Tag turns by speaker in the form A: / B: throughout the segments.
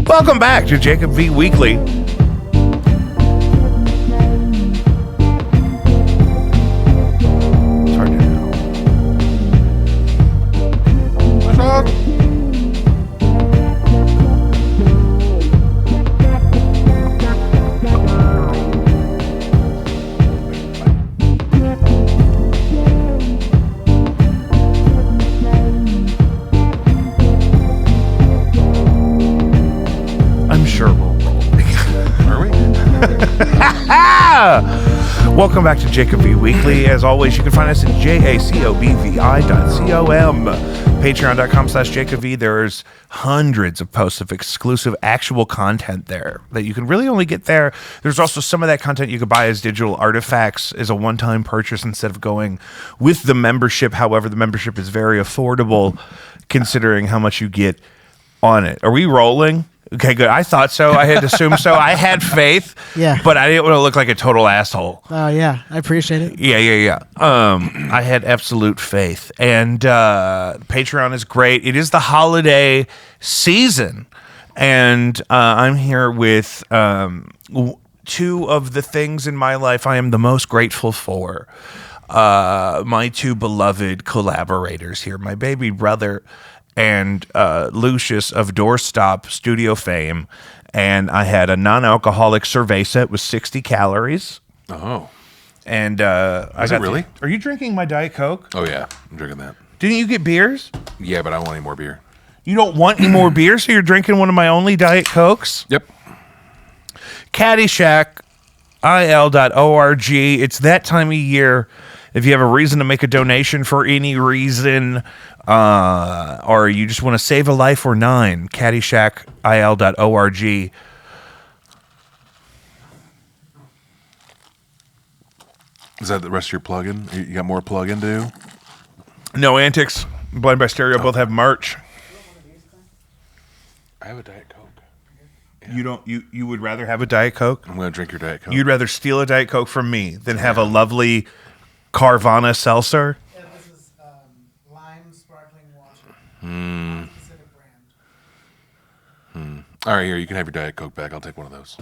A: Welcome back to Jacob V Weekly. It's hard to know. What's up? I'm sure we'll roll.
B: Are we?
A: Welcome back to Jacob V Weekly. As always, you can find us at jacobvi.com, patreon.com/Jacob V. There's hundreds of posts of exclusive actual content there that you can really only get there. There's also some of that content you could buy as digital artifacts as a one-time purchase instead of going with the membership. However, the membership is very affordable considering how much you get on it. Are we rolling? Okay, good. I thought so. I had assumed so. I had faith.
C: Yeah.
A: But I didn't want to look like a total asshole.
C: Oh, yeah. I appreciate it.
A: Yeah. I had absolute faith. And Patreon is great. It is the holiday season. And I'm here with two of the things in my life I am the most grateful for. My two beloved collaborators here. My baby brother and Lucius of Doorstop-studio fame, and I had a non-alcoholic cerveza. It was 60 calories.
B: Oh.
A: And
B: Is it really?
A: Are you drinking my Diet Coke?
B: Oh, yeah. I'm drinking that.
A: Didn't you get beers?
B: Yeah, but I don't want any more beer.
A: You don't want any more beer, so you're drinking one of my only Diet Cokes?
B: Yep.
A: Caddyshack, il.org. It's that time of year. If you have a reason to make a donation for any reason, or you just want to save a life or nine, caddyshackil.org.
B: Is that the rest of your plug-in? You got more plug-in to do?
A: No Antics, Blind by Stereo both have merch.
B: I have a Diet Coke.
A: You don't. You would rather have a Diet Coke?
B: I'm going to drink your Diet Coke.
A: You'd rather steal a Diet Coke from me than have a lovely Carvana seltzer?
C: Yeah, this is lime sparkling water. Specific brand.
B: All right, here, you can have your Diet Coke back. I'll take one of those.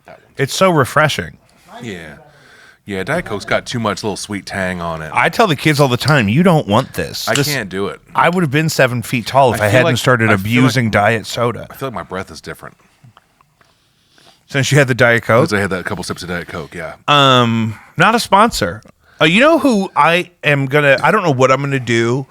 B: That one.
A: It's so refreshing.
B: Yeah. Yeah, Diet Coke's got too much little sweet tang on it.
A: I tell the kids all the time, you don't want this.
B: I can't do it.
A: I would have been 7 feet tall if I hadn't started abusing diet soda.
B: I feel like my breath is different.
A: Since you had the Diet Coke?
B: Because I had that couple sips of Diet Coke, yeah.
A: Not a sponsor. You know who I don't know what I'm going to do,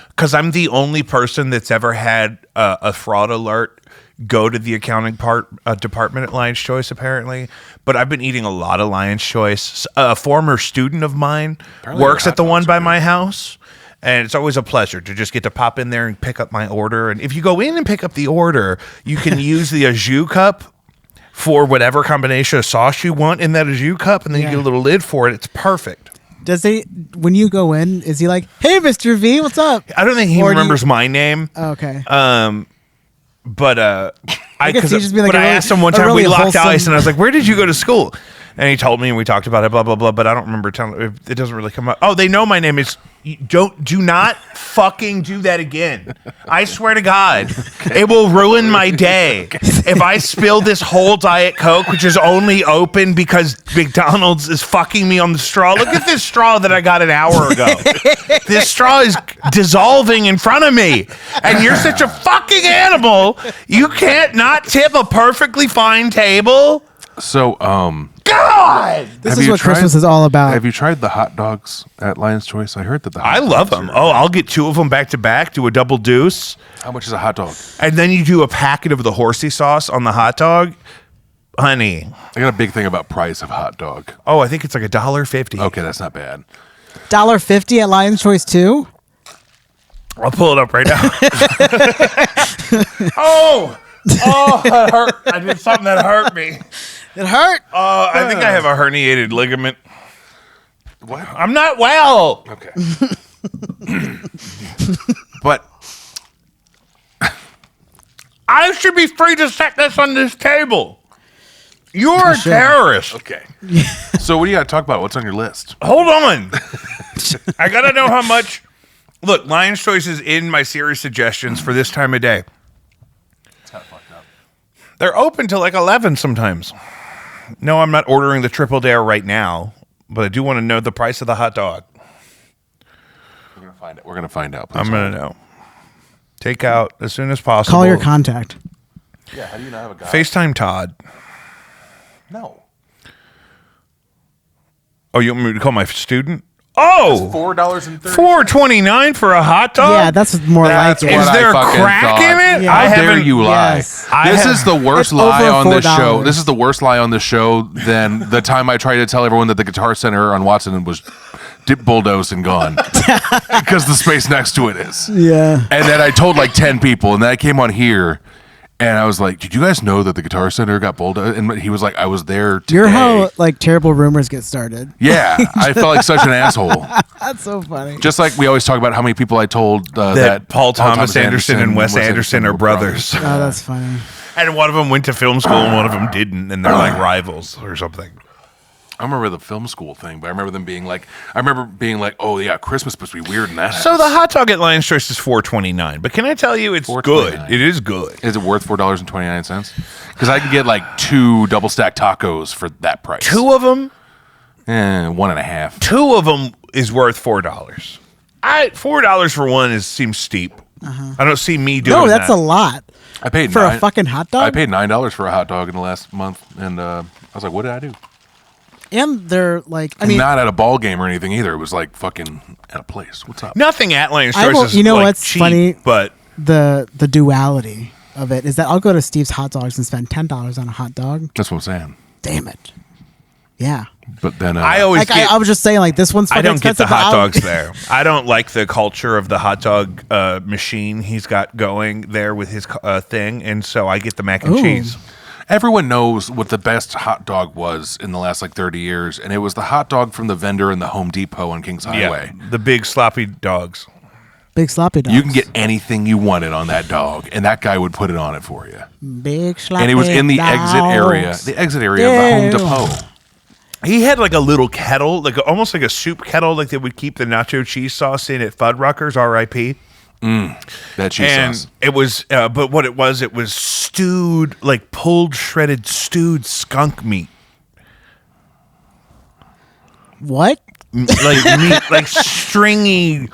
A: because I'm the only person that's ever had a fraud alert go to the accounting department at Lion's Choice, apparently. But I've been eating a lot of Lion's Choice. A former student of mine works at the one by my house. And it's always a pleasure to just get to pop in there and pick up my order. And if you go in and pick up the order, you can use the au jus cup for whatever combination of sauce you want in that au jus cup, and then you get a little lid for it. It's perfect.
C: When you go in, is he like, "Hey, Mr. V, what's up?"
A: I don't think he remembers my name.
C: Oh, okay.
A: But I
C: I
A: asked him one time, we locked eyes, and I was like, "Where did you go to school?" And he told me, and we talked about it, blah blah blah. But I don't remember telling. It doesn't really come up. Oh, they know my name is. Do not fucking do that again. I swear to God, it will ruin my day if I spill this whole Diet Coke, which is only open because McDonald's is fucking me on the straw. Look at this straw that I got an hour ago. This straw is dissolving in front of me, and you're such a fucking animal. You can't not tip a perfectly fine table.
B: So,
A: God!
C: This is what Christmas is all about.
B: Have you tried the hot dogs at Lion's Choice? I heard that
A: I love them. Oh, I'll get two of them back to back, do a double deuce.
B: How much is a hot dog?
A: And then you do a packet of the horsey sauce on the hot dog. Honey.
B: I got a big thing about price of hot dog.
A: Oh, I think it's like $1.50.
B: Okay, that's not bad.
C: $1.50 at Lion's Choice too?
A: I'll pull it up right now. Oh, that hurt. I did something that hurt me.
C: It hurt.
A: I think I have a herniated ligament.
B: What?
A: I'm not well.
B: Okay. But
A: I should be free to set this on this table. You're a terrorist.
B: okay. So what do you got to talk about? What's on your list?
A: Hold on. I got to know how much. Look, Lion's Choice is in my series suggestions for this time of day.
B: It's kind of fucked up.
A: They're open till like 11 sometimes. No, I'm not ordering the triple dare right now, but I do want to know the price of the hot dog.
B: We're gonna find it. We're gonna find out.
A: I'm going to know. Take out as soon as possible.
D: Call your contact.
B: Yeah. How do you not have a guy?
A: FaceTime Todd.
B: No.
A: Oh, you want me to call my student? Oh,
B: $4.30.
A: $4.29 for a hot dog?
D: Yeah, that's more
B: That's
D: like it.
B: what
A: Is
B: I
A: there
B: fucking
A: crack
B: thought.
A: in it?
D: Yeah.
A: I
B: How dare
A: haven't.
B: you lie?
D: Yes.
B: This is the worst
D: It's
B: lie
D: over
B: on this
D: $4.
B: show. This is the worst lie on this show than the time I tried to tell everyone that the Guitar Center on Watson was bulldozed and gone because the space next to it is.
D: Yeah.
B: And then I told like 10 people, and then I came on here, and I was like, "Did you guys know that the Guitar Center got bulldozed?" And he was like, "I was there today."
D: You're how like terrible rumors get started.
B: Yeah, I felt like such an asshole.
D: That's so funny.
B: Just like we always talk about how many people I told
A: That Paul Thomas Anderson and Wes Anderson are brothers.
D: Oh, that's funny.
A: And one of them went to film school and one of them didn't, and they're like rivals or something.
B: I remember the film school thing, but I remember being like, "Oh yeah, Christmas must be weird in that."
A: So the hot dog at Lion's Choice is $4.29, but can I tell you it's good?
B: $4.29.
A: It is good.
B: Is it worth $4.29? Because I can get like 2 double stacked tacos for that price.
A: Two of them
B: 1.5.
A: Two of them is worth $4. $4 for one seems steep. I don't see me doing
D: No, that's
A: that.
D: a lot
B: I paid
D: for a fucking hot dog.
B: I paid $9 for a hot dog in the last month, and I was like, "What did I do?"
D: and they're like, I mean,
B: Not at a ball game or anything either. It was like fucking at a place. What's up?
A: Nothing at Lion's
D: I
A: Choice
D: will-
A: is
D: you know
A: like,
D: what's
A: cheap,
D: funny?
A: but
D: the duality of it is that I'll go to Steve's Hot Dogs and spend $10 on a hot dog.
B: That's what I'm saying.
D: Damn it. Yeah.
B: But then
A: I always
D: Like
A: get,
D: I was just saying, like this one's.
A: I
D: fucking
A: don't get the
D: expensive,
A: hot
D: but I'll-
A: dogs there. I don't like the culture of the hot dog machine he's got going there with his thing, and so I get the mac and
D: Ooh.
A: cheese.
B: everyone knows what the best hot dog was in the last like 30 years, and it was the hot dog from the vendor in the Home Depot on Kings Highway.
A: Yeah, the big sloppy dogs.
D: Big sloppy dogs.
B: You can get anything you wanted on that dog, and that guy would put it on it for you.
D: big sloppy
B: And it was in the exit area,
D: dogs.
B: of the Home
D: Ew.
B: Depot.
A: He had like a little kettle, almost like a soup kettle, like they would keep the nacho cheese sauce in at Fuddruckers, R.I.P.
B: That cheese
A: And
B: sauce.
A: it was, but what it was stewed, like pulled, shredded, stewed skunk meat.
D: What?
A: Like meat, like stringy,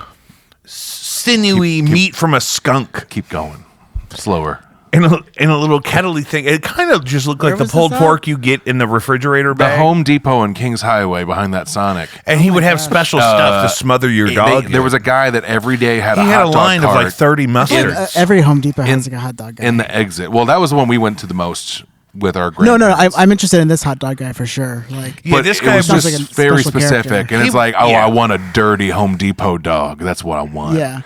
A: sinewy meat from a skunk
B: Keep going. Slower.
A: in a little kettley thing. It kind of just looked
D: Where
A: like the
D: was
A: pulled
D: this at?
A: pork you get in the refrigerator
B: The
A: bag.
B: Home Depot on Kings Highway behind that Sonic.
A: And he would have special stuff to smother your dog.
B: There was a guy that every day had
A: he
B: a
A: had
B: hot
A: a
B: dog
A: line of
B: cart
A: like 30 mustards.
D: Every Home Depot has like a hot dog guy.
B: in the exit. Well, that was the one we went to the most with our
D: no,
B: grandparents.
D: I'm interested in this hot dog guy for sure. Like,
A: Yeah,
B: But
A: this
B: it
A: guy
B: was
D: sounds
B: just
D: like a
B: very
D: special
B: specific,
D: character.
B: and it's
A: He-
B: like,
A: yeah.
B: I want a dirty Home Depot dog. That's what I want.
D: yeah,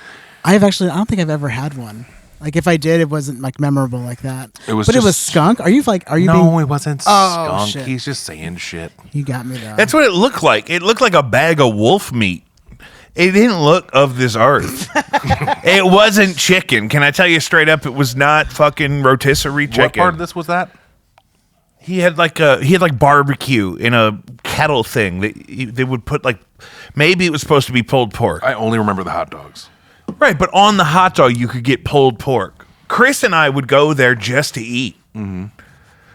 D: I don't think I've ever had one. Like, if I did, it wasn't like memorable like that.
B: It was
D: but it was
B: just-
D: skunk. Are you
B: No,
D: being?
B: it wasn't
D: Oh,
B: skunk.
D: shit.
B: He's just saying shit.
D: You got me there.
A: That's what it looked like. It looked like a bag of wolf meat. It didn't look of this earth. It wasn't chicken. Can I tell you straight up? It was not fucking rotisserie chicken.
B: What part of this was that?
A: He had like barbecue in a kettle thing that they would put like, maybe it was supposed to be pulled pork.
B: I only remember the hot dogs.
A: Right, but on the hot dog you could get pulled pork. Chris and I would go there just to eat. Mm-hmm.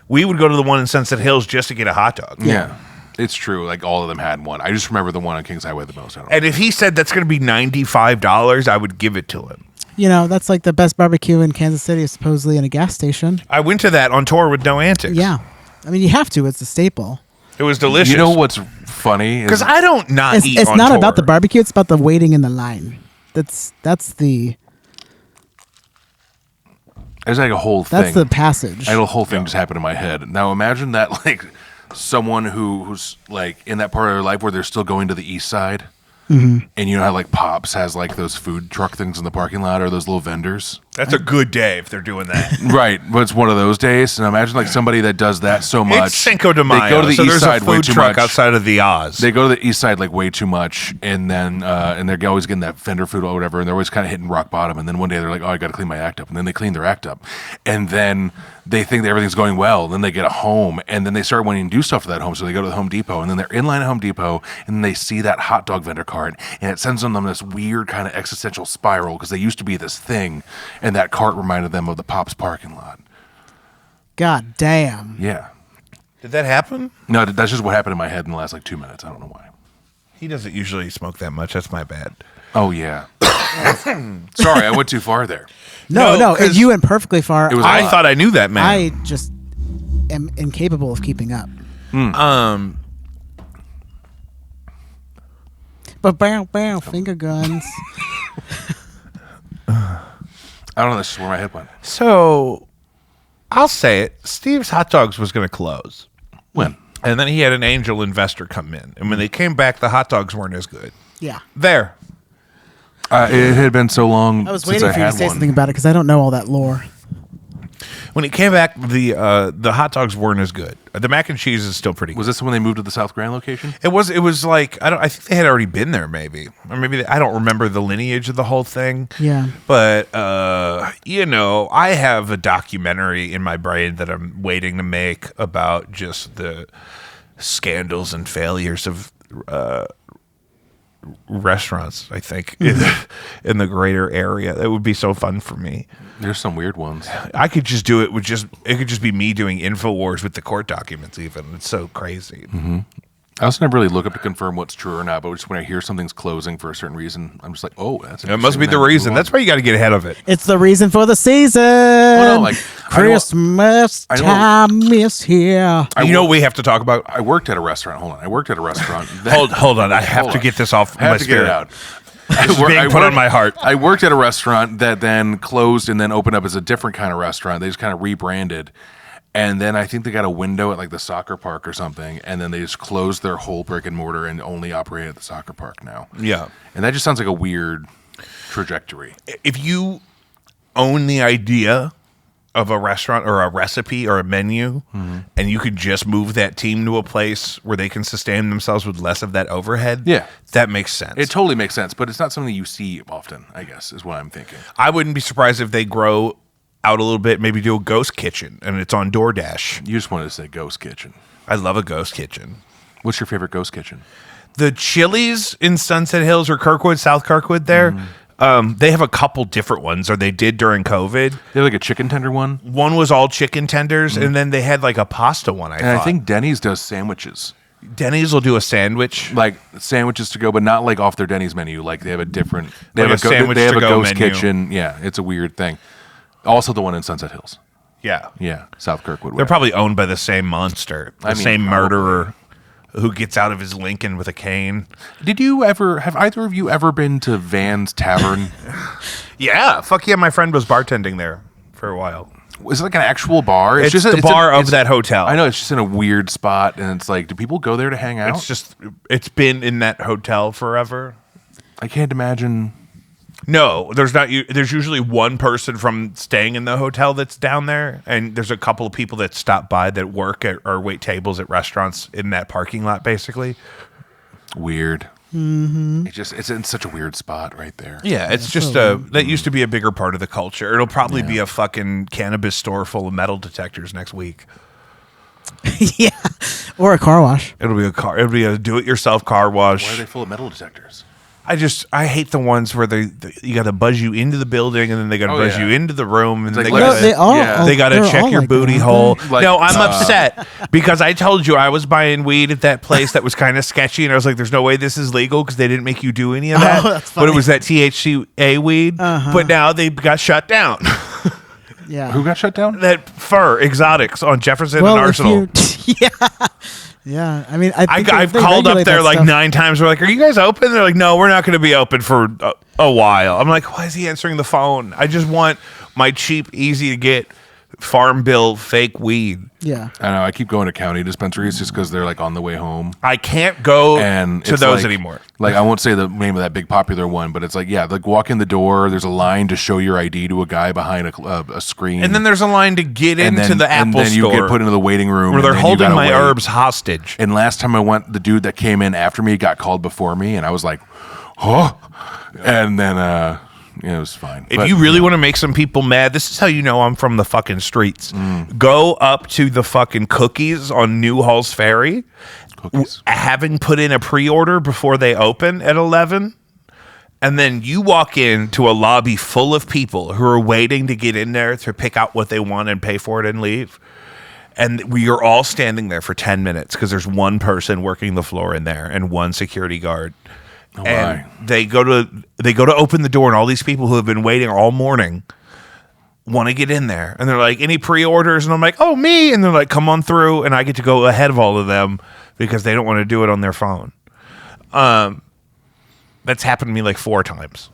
A: We would go to the one in Sunset Hills just to get a hot dog.
B: Yeah. It's true. Like all of them had one. I just remember the one on Kings Highway the most. I don't know.
A: And if he said that's going to be $95, I would give it to him.
D: You know, that's like the best barbecue in Kansas City, supposedly in a gas station.
A: I went to that on tour with No Antics.
D: Yeah, I mean, you have to. It's a staple.
A: It was delicious.
B: You know what's funny?
A: Because I don't not eat
D: It's
A: on
D: not
A: tour.
D: about the barbecue. It's about the waiting in the line. That's the
B: There's like a whole thing.
D: that's the passage.
B: I had a whole thing just happened in my head. Now imagine that like someone who's like in that part of their life where they're still going to the east side.
D: Mm-hmm.
B: And you know how like Pops has like those food truck things in the parking lot or those little vendors.
A: That's a good day if they're doing that.
B: Right, but it's one of those days, and imagine like somebody that does that so much.
A: It's Cinco de Mayo.
B: They go to the
A: so
B: east
A: there's
B: side
A: a
B: way
A: food
B: too
A: truck
B: much.
A: outside of the Oz.
B: They go to the east side like way too much, and then and they're always getting that vendor food or whatever, and they're always kind of hitting rock bottom. And then one day they're like, "Oh, I got to clean my act up," and then they clean their act up, and then they think that everything's going well. Then they get a home, and then they start wanting to do stuff for that home, so they go to the Home Depot, and then they're in line at Home Depot, and then they see that hot dog vendor cart, and it sends them on this weird kind of existential spiral because they used to be this thing, and that cart reminded them of the Pops parking lot.
D: God damn.
B: Yeah.
A: Did that happen?
B: No, that's just what happened in my head in the last like 2 minutes. I don't know why.
A: He doesn't usually smoke that much. That's my bad.
B: Oh yeah. Sorry, I went too far there.
D: No,
A: 'cause
D: you went perfectly far.
B: It was
A: I thought I knew that man.
D: I just am incapable of keeping up. But bam, finger guns.
B: I don't know. That's just where my head went.
A: So I'll say it. Steve's Hot Dogs was going to close.
B: When?
A: And then he had an angel investor come in. And when they came back, the hot dogs weren't as good.
D: Yeah.
A: There.
B: It had been so long.
D: I was
B: since
D: waiting for you
B: had
D: to say
B: one.
D: something about it because I don't know all that lore.
A: When he came back, the hot dogs weren't as good. The mac and cheese is still pretty good.
B: Was this when they moved to the South Grand location?
A: It was like I think they had already been there maybe. Or maybe I don't remember the lineage of the whole thing.
D: Yeah.
A: But I have a documentary in my brain that I'm waiting to make about just the scandals and failures of restaurants, I think, in the greater area. That would be so fun for me.
B: There's some weird ones.
A: I could just do it with it could just be me doing InfoWars with the court documents even. It's so crazy.
B: Mm-hmm. I also never really look up to confirm what's true or not, but just when I hear something's closing for a certain reason, I'm just like, oh, that's
A: It must be
B: interesting,
A: the
B: then
A: reason.
B: move
A: That's
B: on.
A: why you got to get ahead of it.
D: It's the reason for the season.
B: Well, no, like,
D: Christmas
B: I know-
D: time is here.
A: You know what we have to talk about?
B: I worked at a restaurant. Hold on. I worked at a restaurant.
A: Hold on. I have
B: Hold
A: to
B: on.
A: get this off
B: I have
A: my
B: to
A: spirit.
B: get it out.
A: It's being put on my heart.
B: I worked at a restaurant that then closed and then opened up as a different kind of restaurant. They just kind of rebranded. And then I think they got a window at like the soccer park or something. And then they just closed their whole brick and mortar and only operate at the soccer park now.
A: Yeah.
B: And that just sounds like a weird trajectory.
A: If you own the idea of a restaurant or a recipe or a menu, and you could just move that team to a place where they can sustain themselves with less of that overhead,
B: Yeah.
A: that makes sense.
B: It totally makes sense, but it's not something you see often, I guess, is what I'm thinking.
A: I wouldn't be surprised if they grow out a little bit, maybe do a ghost kitchen, and it's on DoorDash.
B: You just wanted to say ghost kitchen.
A: I love a ghost kitchen.
B: What's your favorite ghost kitchen?
A: The Chili's in Sunset Hills or Kirkwood, South Kirkwood there, they have a couple different ones, or they did during COVID.
B: They have like a chicken tender one.
A: One was all chicken tenders, and then they had like a pasta one, I
B: And
A: thought.
B: I think Denny's does sandwiches.
A: Denny's will do a sandwich.
B: Like sandwiches to go, but not like off their Denny's menu. Like they have a different. They
A: Like
B: have
A: a sandwich
B: they have
A: to
B: a
A: go
B: ghost
A: menu.
B: kitchen. Yeah, it's a weird thing. Also, the one in Sunset Hills.
A: Yeah.
B: Yeah, South Kirkwood.
A: They're probably owned by the same monster, the
B: I mean,
A: same
B: probably.
A: murderer who gets out of his Lincoln with a cane.
B: Did you ever have either of you ever been to Van's Tavern?
A: Yeah. Fuck yeah, my friend was bartending there for a while.
B: Is it like an actual bar?
A: It's the bar of that hotel.
B: I know it's just in a weird spot, and it's like, do people go there to hang out?
A: It's been in that hotel forever.
B: I can't imagine.
A: No, there's not. There's usually one person from staying in the hotel that's down there, and there's a couple of people that stop by that work at or wait tables at restaurants in that parking lot, basically.
B: Weird. Mm-hmm. It's in such a weird spot right there.
A: Yeah, it's just that used to be a bigger part of the culture. It'll probably be a fucking cannabis store full of metal detectors next week.
D: Yeah. Or a car wash.
A: It'll be a do-it-yourself car wash.
B: Why are they full of metal detectors?
A: I hate the ones where you got to buzz you into the building and then they got to
B: Oh,
A: buzz
B: yeah.
A: you into the room and
B: It's
A: they
B: like,
A: got
B: let's-
D: they all,
B: yeah.
A: they got to
D: they're
A: check
D: all
A: your
D: like
A: booty
D: that,
A: hole.
D: aren't
B: Like,
A: No, I'm upset because I told you I was buying weed at that place that was kind of sketchy, and I was like, "There's no way this is legal because they didn't make you do any of that."
D: that's
A: But it
D: funny.
A: was that THCA weed. But now they got shut down.
D: they? Yeah.
B: Who got shut down?
A: That fur exotics on Jefferson
D: well,
A: and Arsenal.
D: yeah. Yeah. I mean,
A: I've called up there like 9 times. We're like, "Are you guys open?" They're like, "No, we're not going to be open for a while." I'm like, "Why is he answering the phone? I just want my cheap, easy to get farm bill fake weed.
D: Yeah.
B: I know. I keep going to county dispensaries just because they're like on the way home.
A: I can't go
B: And
A: to
B: it's
A: those
B: like-
A: anymore.
B: Like I won't say the name of that big popular one, but it's like like walk in the door. There's a line to show your ID to a guy behind a screen,
A: And then there's a line to get
B: and
A: into
B: then,
A: the Apple
B: and then
A: store
B: you get put into the waiting room
A: where
B: and
A: they're
B: then you
A: holding
B: gotta
A: my
B: wait.
A: herbs hostage.
B: And last time I went, the dude that came in after me got called before me, and I was like, "Huh," and then it was fine.
A: If you really want to make some people mad, this is how you know I'm from the fucking streets. Go up to the fucking Cookies on Newhall's Ferry,
B: cookies.
A: having put in a pre-order before they open at 11, and then you walk into a lobby full of people who are waiting to get in there to pick out what they want and pay for it and leave. And we are all standing there for 10 minutes because there's one person working the floor in there and one security guard. And they go to open the door, and all these people who have been waiting all morning want to get in there, and they're like, "Any pre-orders?" And I'm like, "Oh, me!" And they're like, "Come on through," and I get to go ahead of all of them because they don't want to do it on their phone. That's happened to me like 4 times.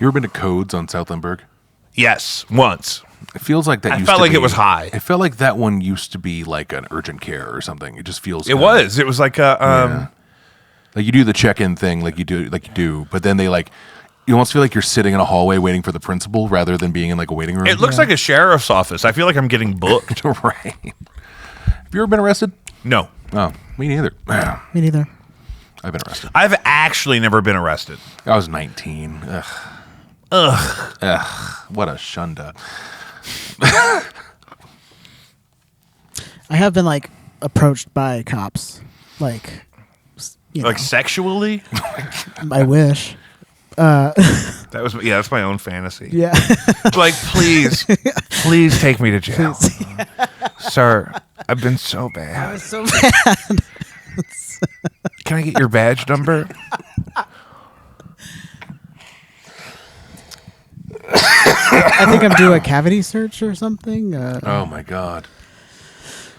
B: You ever been to Codes on South Limburg?
A: Yes, once.
B: It feels like that.
A: I
B: used
A: felt
B: to
A: like
B: be,
A: it was high.
B: It felt like that one used to be like an urgent care or something. It just feels.
A: It was. It was like a
B: Like you do the check-in thing, like you do, but then they like, you almost feel like you're sitting in a hallway waiting for the principal rather than being in like a waiting room.
A: It looks like a sheriff's office. I feel like I'm getting booked.
B: right. Have you ever been arrested?
A: No,
B: Oh, me neither.
D: Me neither.
B: I've been arrested.
A: I've actually never been arrested.
B: I was 19. Ugh. What a shunda.
D: I have been like approached by cops, like, you know,
A: Like sexually?
D: I wish.
A: That's my own fantasy.
D: Yeah.
A: Like, please take me to jail. Sir, I've been so bad.
D: So bad.
A: Can I get your badge number?
D: I think I'm due a cavity search or something.
B: Oh my God.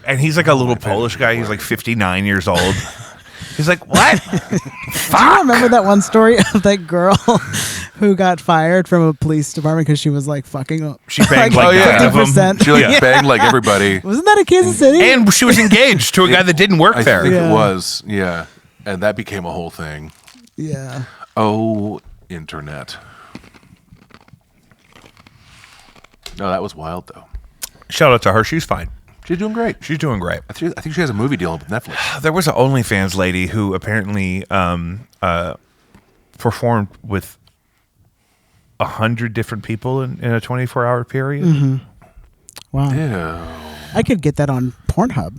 A: And he's like a little Polish guy. He's like 59 years old. He's like, what?
D: Do you remember that one story of that girl who got fired from a police department because she was like fucking up?
A: She banged like
D: 50%.
B: She like banged like everybody.
D: Wasn't that in Kansas City?
A: And she was engaged to a guy that didn't work
B: I
A: there.
B: think
D: Yeah.
B: it was. Yeah. And that became a whole thing.
D: Yeah.
B: Oh, internet. No, that was wild though.
A: Shout out to her. She's fine.
B: She's doing great.
A: She's doing great.
B: I think she has a movie deal with Netflix.
A: There was an OnlyFans lady who apparently performed with 100 different people in a 24-hour period.
D: Wow.
B: Ew.
D: I could get that on Pornhub.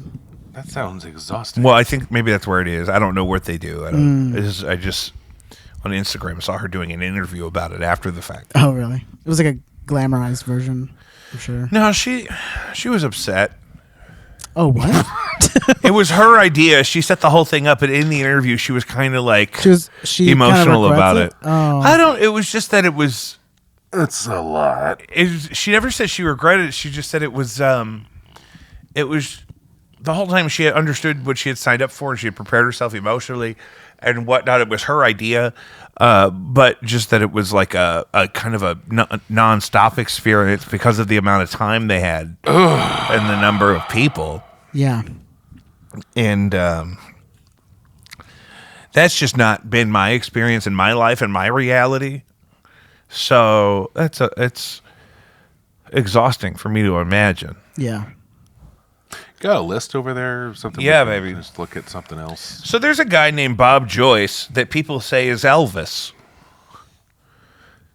B: That sounds exhausting.
A: Well, I think maybe that's where it is. I don't know what they do. I just on Instagram saw her doing an interview about it after the fact.
D: Oh, really? It was like a glamorized version, for sure.
A: No, she was upset.
D: Oh, what?
A: It was her idea. She set the whole thing up, and in the interview, she was kind of like
D: she
A: emotional
D: kinda
A: about
D: regrets
A: it.
D: Oh.
A: I don't. It was just that it was.
B: It's a lot.
A: She never said she regretted it. She just said it was. It was the whole time she had understood what she had signed up for, and she had prepared herself emotionally and whatnot. It was her idea, but just that it was like a kind of a non-stop experience because of the amount of time they had and the number of people.
D: Yeah.
A: And that's just not been my experience in my life and my reality. So it's exhausting for me to imagine.
D: Yeah.
B: Got a list over there or something?
A: Yeah,
B: we can
A: baby.
B: Just look at something else.
A: So there's a guy named Bob Joyce that people say is Elvis.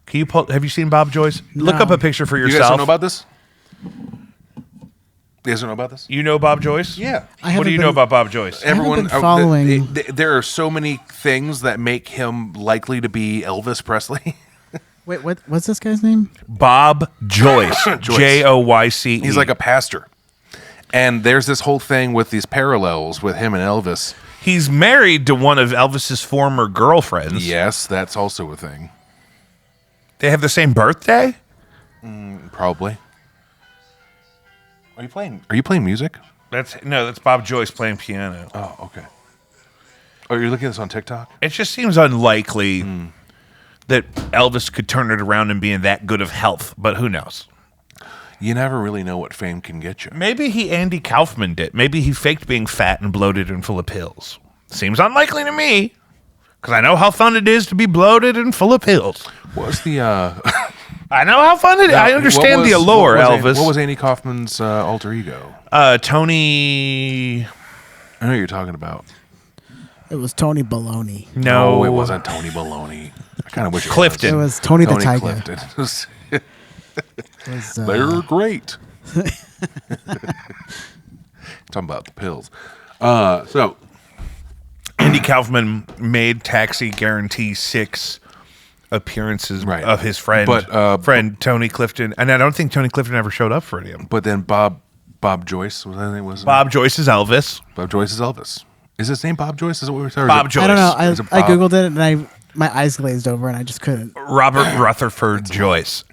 A: Can you have you seen Bob Joyce? Look
D: No.
A: up a picture for
B: You
A: yourself.
B: guys don't know about this? You guys don't know about this?
A: You know Bob Joyce?
B: Yeah.
D: I
A: What
D: haven't
A: do you know about Bob Joyce?
D: haven't been following-
B: there are so many things that make him likely to be Elvis Presley.
D: Wait, what's this guy's name?
A: Bob Joyce. Joyce.
B: He's like a pastor. And there's this whole thing with these parallels with him and Elvis.
A: He's married to one of Elvis's former girlfriends.
B: Yes, that's also a thing.
A: They have the same birthday?
B: Probably. Are you playing music?
A: That's Bob Joyce playing piano.
B: Oh, okay. Oh, you're looking at this on TikTok?
A: It just seems unlikely that Elvis could turn it around and be in that good of health, but who knows?
B: You never really know what fame can get you.
A: Maybe he Andy Kaufman'd it. Maybe he faked being fat and bloated and full of pills. Seems unlikely to me, because I know how fun it is to be bloated and full of pills.
B: What was the...
A: I know how fun it is. I understand the allure, Elvis.
B: What was Andy Kaufman's alter ego?
A: Tony...
B: I know what you're talking about.
D: It was Tony Baloney.
A: No.
B: It wasn't Tony Baloney. I kind of wish it
A: Clifton.
D: It was Tony the Tiger.
B: Clifton.
D: It was,
B: They're great. Talking about the pills. So
A: Andy Kaufman made Taxi Guarantee 6 appearances
B: Right.
A: of his friend Tony Clifton, and I don't think Tony Clifton ever showed up for any of them.
B: But then Bob Joyce was that his name? Was
A: Bob Joyce is Elvis.
B: Bob Joyce is Elvis. Is his name Bob Joyce? Is that what we were talking
A: Bob
B: about?
A: Joyce.
D: I don't know.
B: Is it
D: I
B: Bob?
D: googled it and my eyes glazed over and I just couldn't.
A: Robert Rutherford Joyce.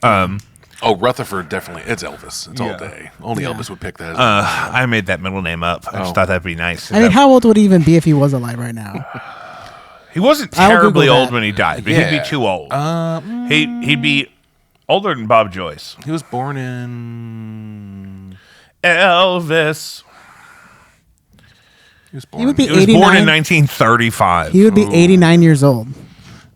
B: Oh, Rutherford, definitely. It's Elvis. It's all
A: Yeah.
B: day. Only Elvis would pick that.
A: I made that middle name up. I just thought that'd be nice.
D: I mean, how old would he even be if he was alive right now?
A: He wasn't
D: I'll
A: terribly
D: Google
A: old
D: that.
A: when he died, but
B: Yeah.
A: he'd be too old. He'd be older than Bob Joyce.
B: He was born in.
A: Elvis.
B: He was born.
D: He would be
A: He was born in
D: 89.
A: 1935.
D: He would be 89 years old.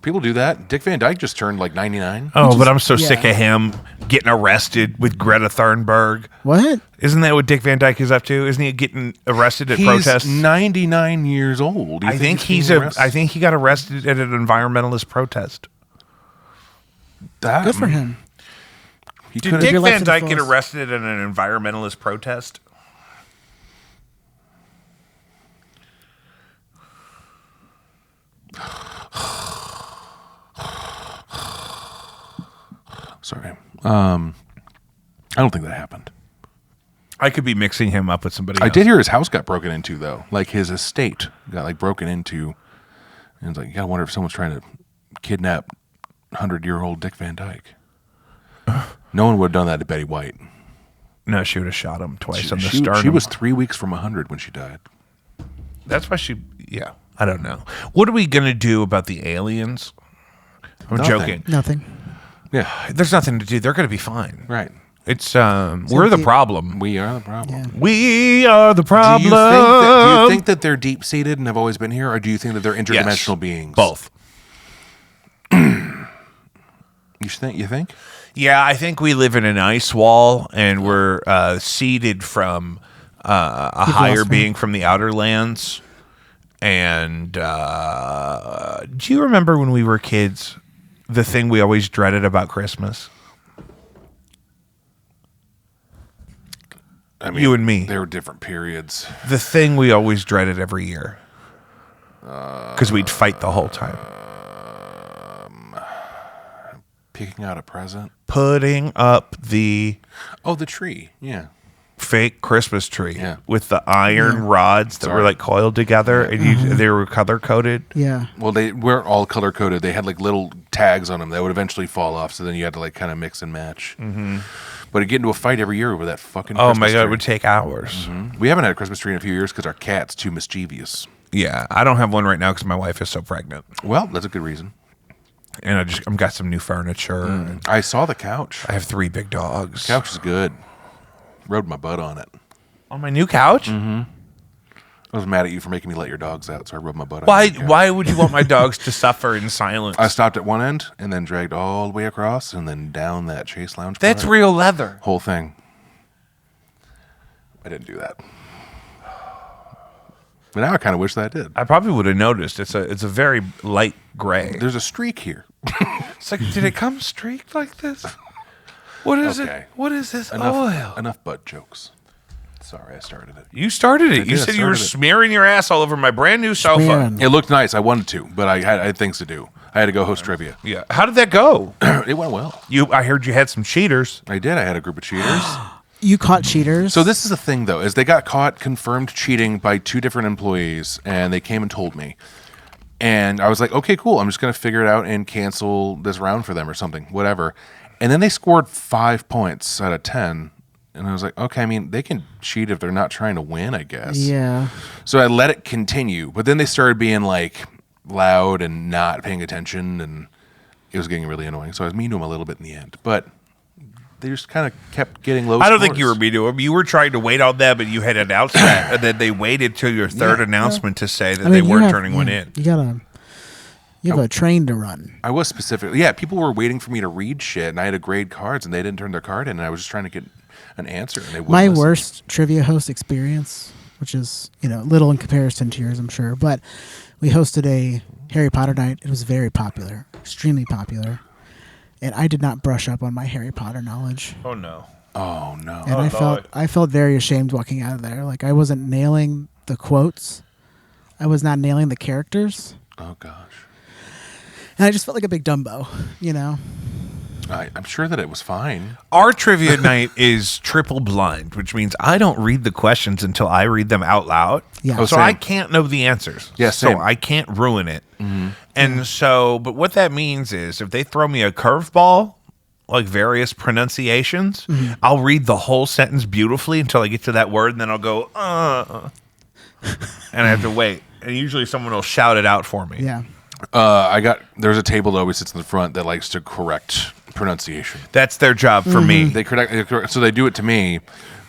B: People do that. Dick Van Dyke just turned like 99.
A: Oh, but I'm so
D: yeah.
A: sick of him getting arrested with Greta Thunberg.
D: What?
A: Isn't that what Dick Van Dyke is up to? Isn't he getting arrested at
B: He's
A: protests?
B: 99 years old. Do you
A: I think
B: he's
A: he's
B: being
A: a.
B: arrested?
A: I think he got arrested at an environmentalist protest.
B: That-
D: Good for him.
B: He
A: Did
B: could've-
A: Dick
D: your life
A: Van
D: to the
A: Dyke get
D: fullest.
A: arrested at an environmentalist protest?
B: Sorry. I don't think that happened.
A: I could be mixing him up with somebody else.
B: I did hear his house got broken into, though. Like his estate got like broken into. And it's like, you gotta wonder if someone's trying to kidnap 100-year-old Dick Van Dyke. No one would have done that to Betty White.
A: No, she would have shot him twice on the
B: She
A: sternum.
B: was 3 weeks from 100 when she died.
A: That's why she. Yeah, I don't know. What are we gonna do about the aliens? I'm
B: Nothing.
A: joking.
D: Nothing.
B: Yeah,
A: There's nothing to do. They're gonna be fine.
B: right.
A: It's we're the problem.
B: We are the problem.
D: Yeah.
A: We are the
B: Do
A: problem.
B: you think that they're deep seated and have always been here, or do you think that they're interdimensional beings?
A: Both.
B: You think? You think?
A: Yeah, I think we live in an ice wall, and we're seeded from a higher
D: lost me.
A: being from the outer lands. And do you remember when we were kids, the thing we always dreaded about Christmas?
B: I mean,
A: You and me.
B: There were different periods.
A: The thing we always dreaded every year. Because we'd fight the whole time.
B: Picking out a present.
A: Putting up the
B: Oh, the tree. Yeah.
A: fake Christmas tree
B: Yeah.
A: with the iron rods that were like coiled together, and they were color coded.
D: Yeah.
B: Well, they weren't all color coded. They had like little tags on them that would eventually fall off. So then you had to like kind of mix and match. Mm-hmm. But it'd get into a fight every year over that fucking.
A: Oh
B: Christmas
A: my god,
B: tree.
A: it would take hours.
B: We haven't had a Christmas tree in a few years because our cat's too mischievous.
A: Yeah, I don't have one right now because my wife is so pregnant,
B: Well, that's a good reason.
A: and I've got some new furniture. And
B: I saw the couch.
A: I have 3 big dogs.
B: Couch is good. Rode my butt on it.
A: On my new couch?
B: I was mad at you for making me let your dogs out, so I rubbed my butt on
A: Why?
B: your couch.
A: Why would you want my dogs to suffer in silence?
B: I stopped at one end and then dragged all the way across and then down that Chase Lounge.
A: That's
B: part.
A: real leather.
B: Whole thing. I didn't do that. But now I kind of wish that I did.
A: I probably would have noticed. It's a very light gray.
B: There's a streak here.
A: It's like, did it come streaked like this? What is
B: Okay.
A: it? What is this oil?
B: Enough butt jokes. Sorry, I started it.
A: You started it. You
B: did. I
A: said you were
B: started it.
A: smearing your ass all over my brand new sofa.
D: Smearing.
B: It looked nice. I wanted to, but I had things to do. I had to go host trivia.
A: Yeah. How did that go?
B: It went well.
A: I heard you had some cheaters.
B: I did. I had a group of cheaters.
D: You caught cheaters.
B: So this is the thing, though, is they got caught confirmed cheating by 2 different employees, and they came and told me. And I was like, okay, cool. I'm just going to figure it out and cancel this round for them or something, whatever. And then they scored 5 points out of 10. And I was like, okay, I mean, they can cheat if they're not trying to win, I guess.
D: Yeah.
B: So I let it continue. But then they started being like loud and not paying attention, and it was getting really annoying. So I was mean to them a little bit in the end. But they just kind of kept getting low.
A: I don't think
B: scores.
A: you were mean to them. You were trying to wait on them, and you had announced that, and then they waited till your third announcement to say that they weren't turning one in.
D: You have a train to run.
B: I was specifically, yeah. People were waiting for me to read shit, and I had to grade cards, and they didn't turn their card in, and I was just trying to get an answer, and they wouldn't
D: My
B: listen.
D: worst trivia host experience, which is little in comparison to yours, I'm sure, but we hosted a Harry Potter night. It was very popular, extremely popular, and I did not brush up on my Harry Potter knowledge.
A: Oh no!
B: Oh no!
D: And I felt very ashamed walking out of there. Like I wasn't nailing the quotes, I was not nailing the characters,
B: Oh gosh!
D: and I just felt like a big Dumbo,
B: I'm sure that it was fine.
A: Our trivia night is triple blind, which means I don't read the questions until I read them out loud.
D: Yeah.
B: Oh,
A: So
B: same.
A: I can't know the answers.
B: Yeah, same.
A: So I can't ruin it. And so, but what that means is if they throw me a curveball, like various pronunciations, I'll read the whole sentence beautifully until I get to that word, and then I'll go, and I have to wait. And usually someone will shout it out for me.
D: Yeah.
B: There's a table that always sits in the front that likes to correct pronunciation.
A: That's their job for me.
B: They correct, so they do it to me.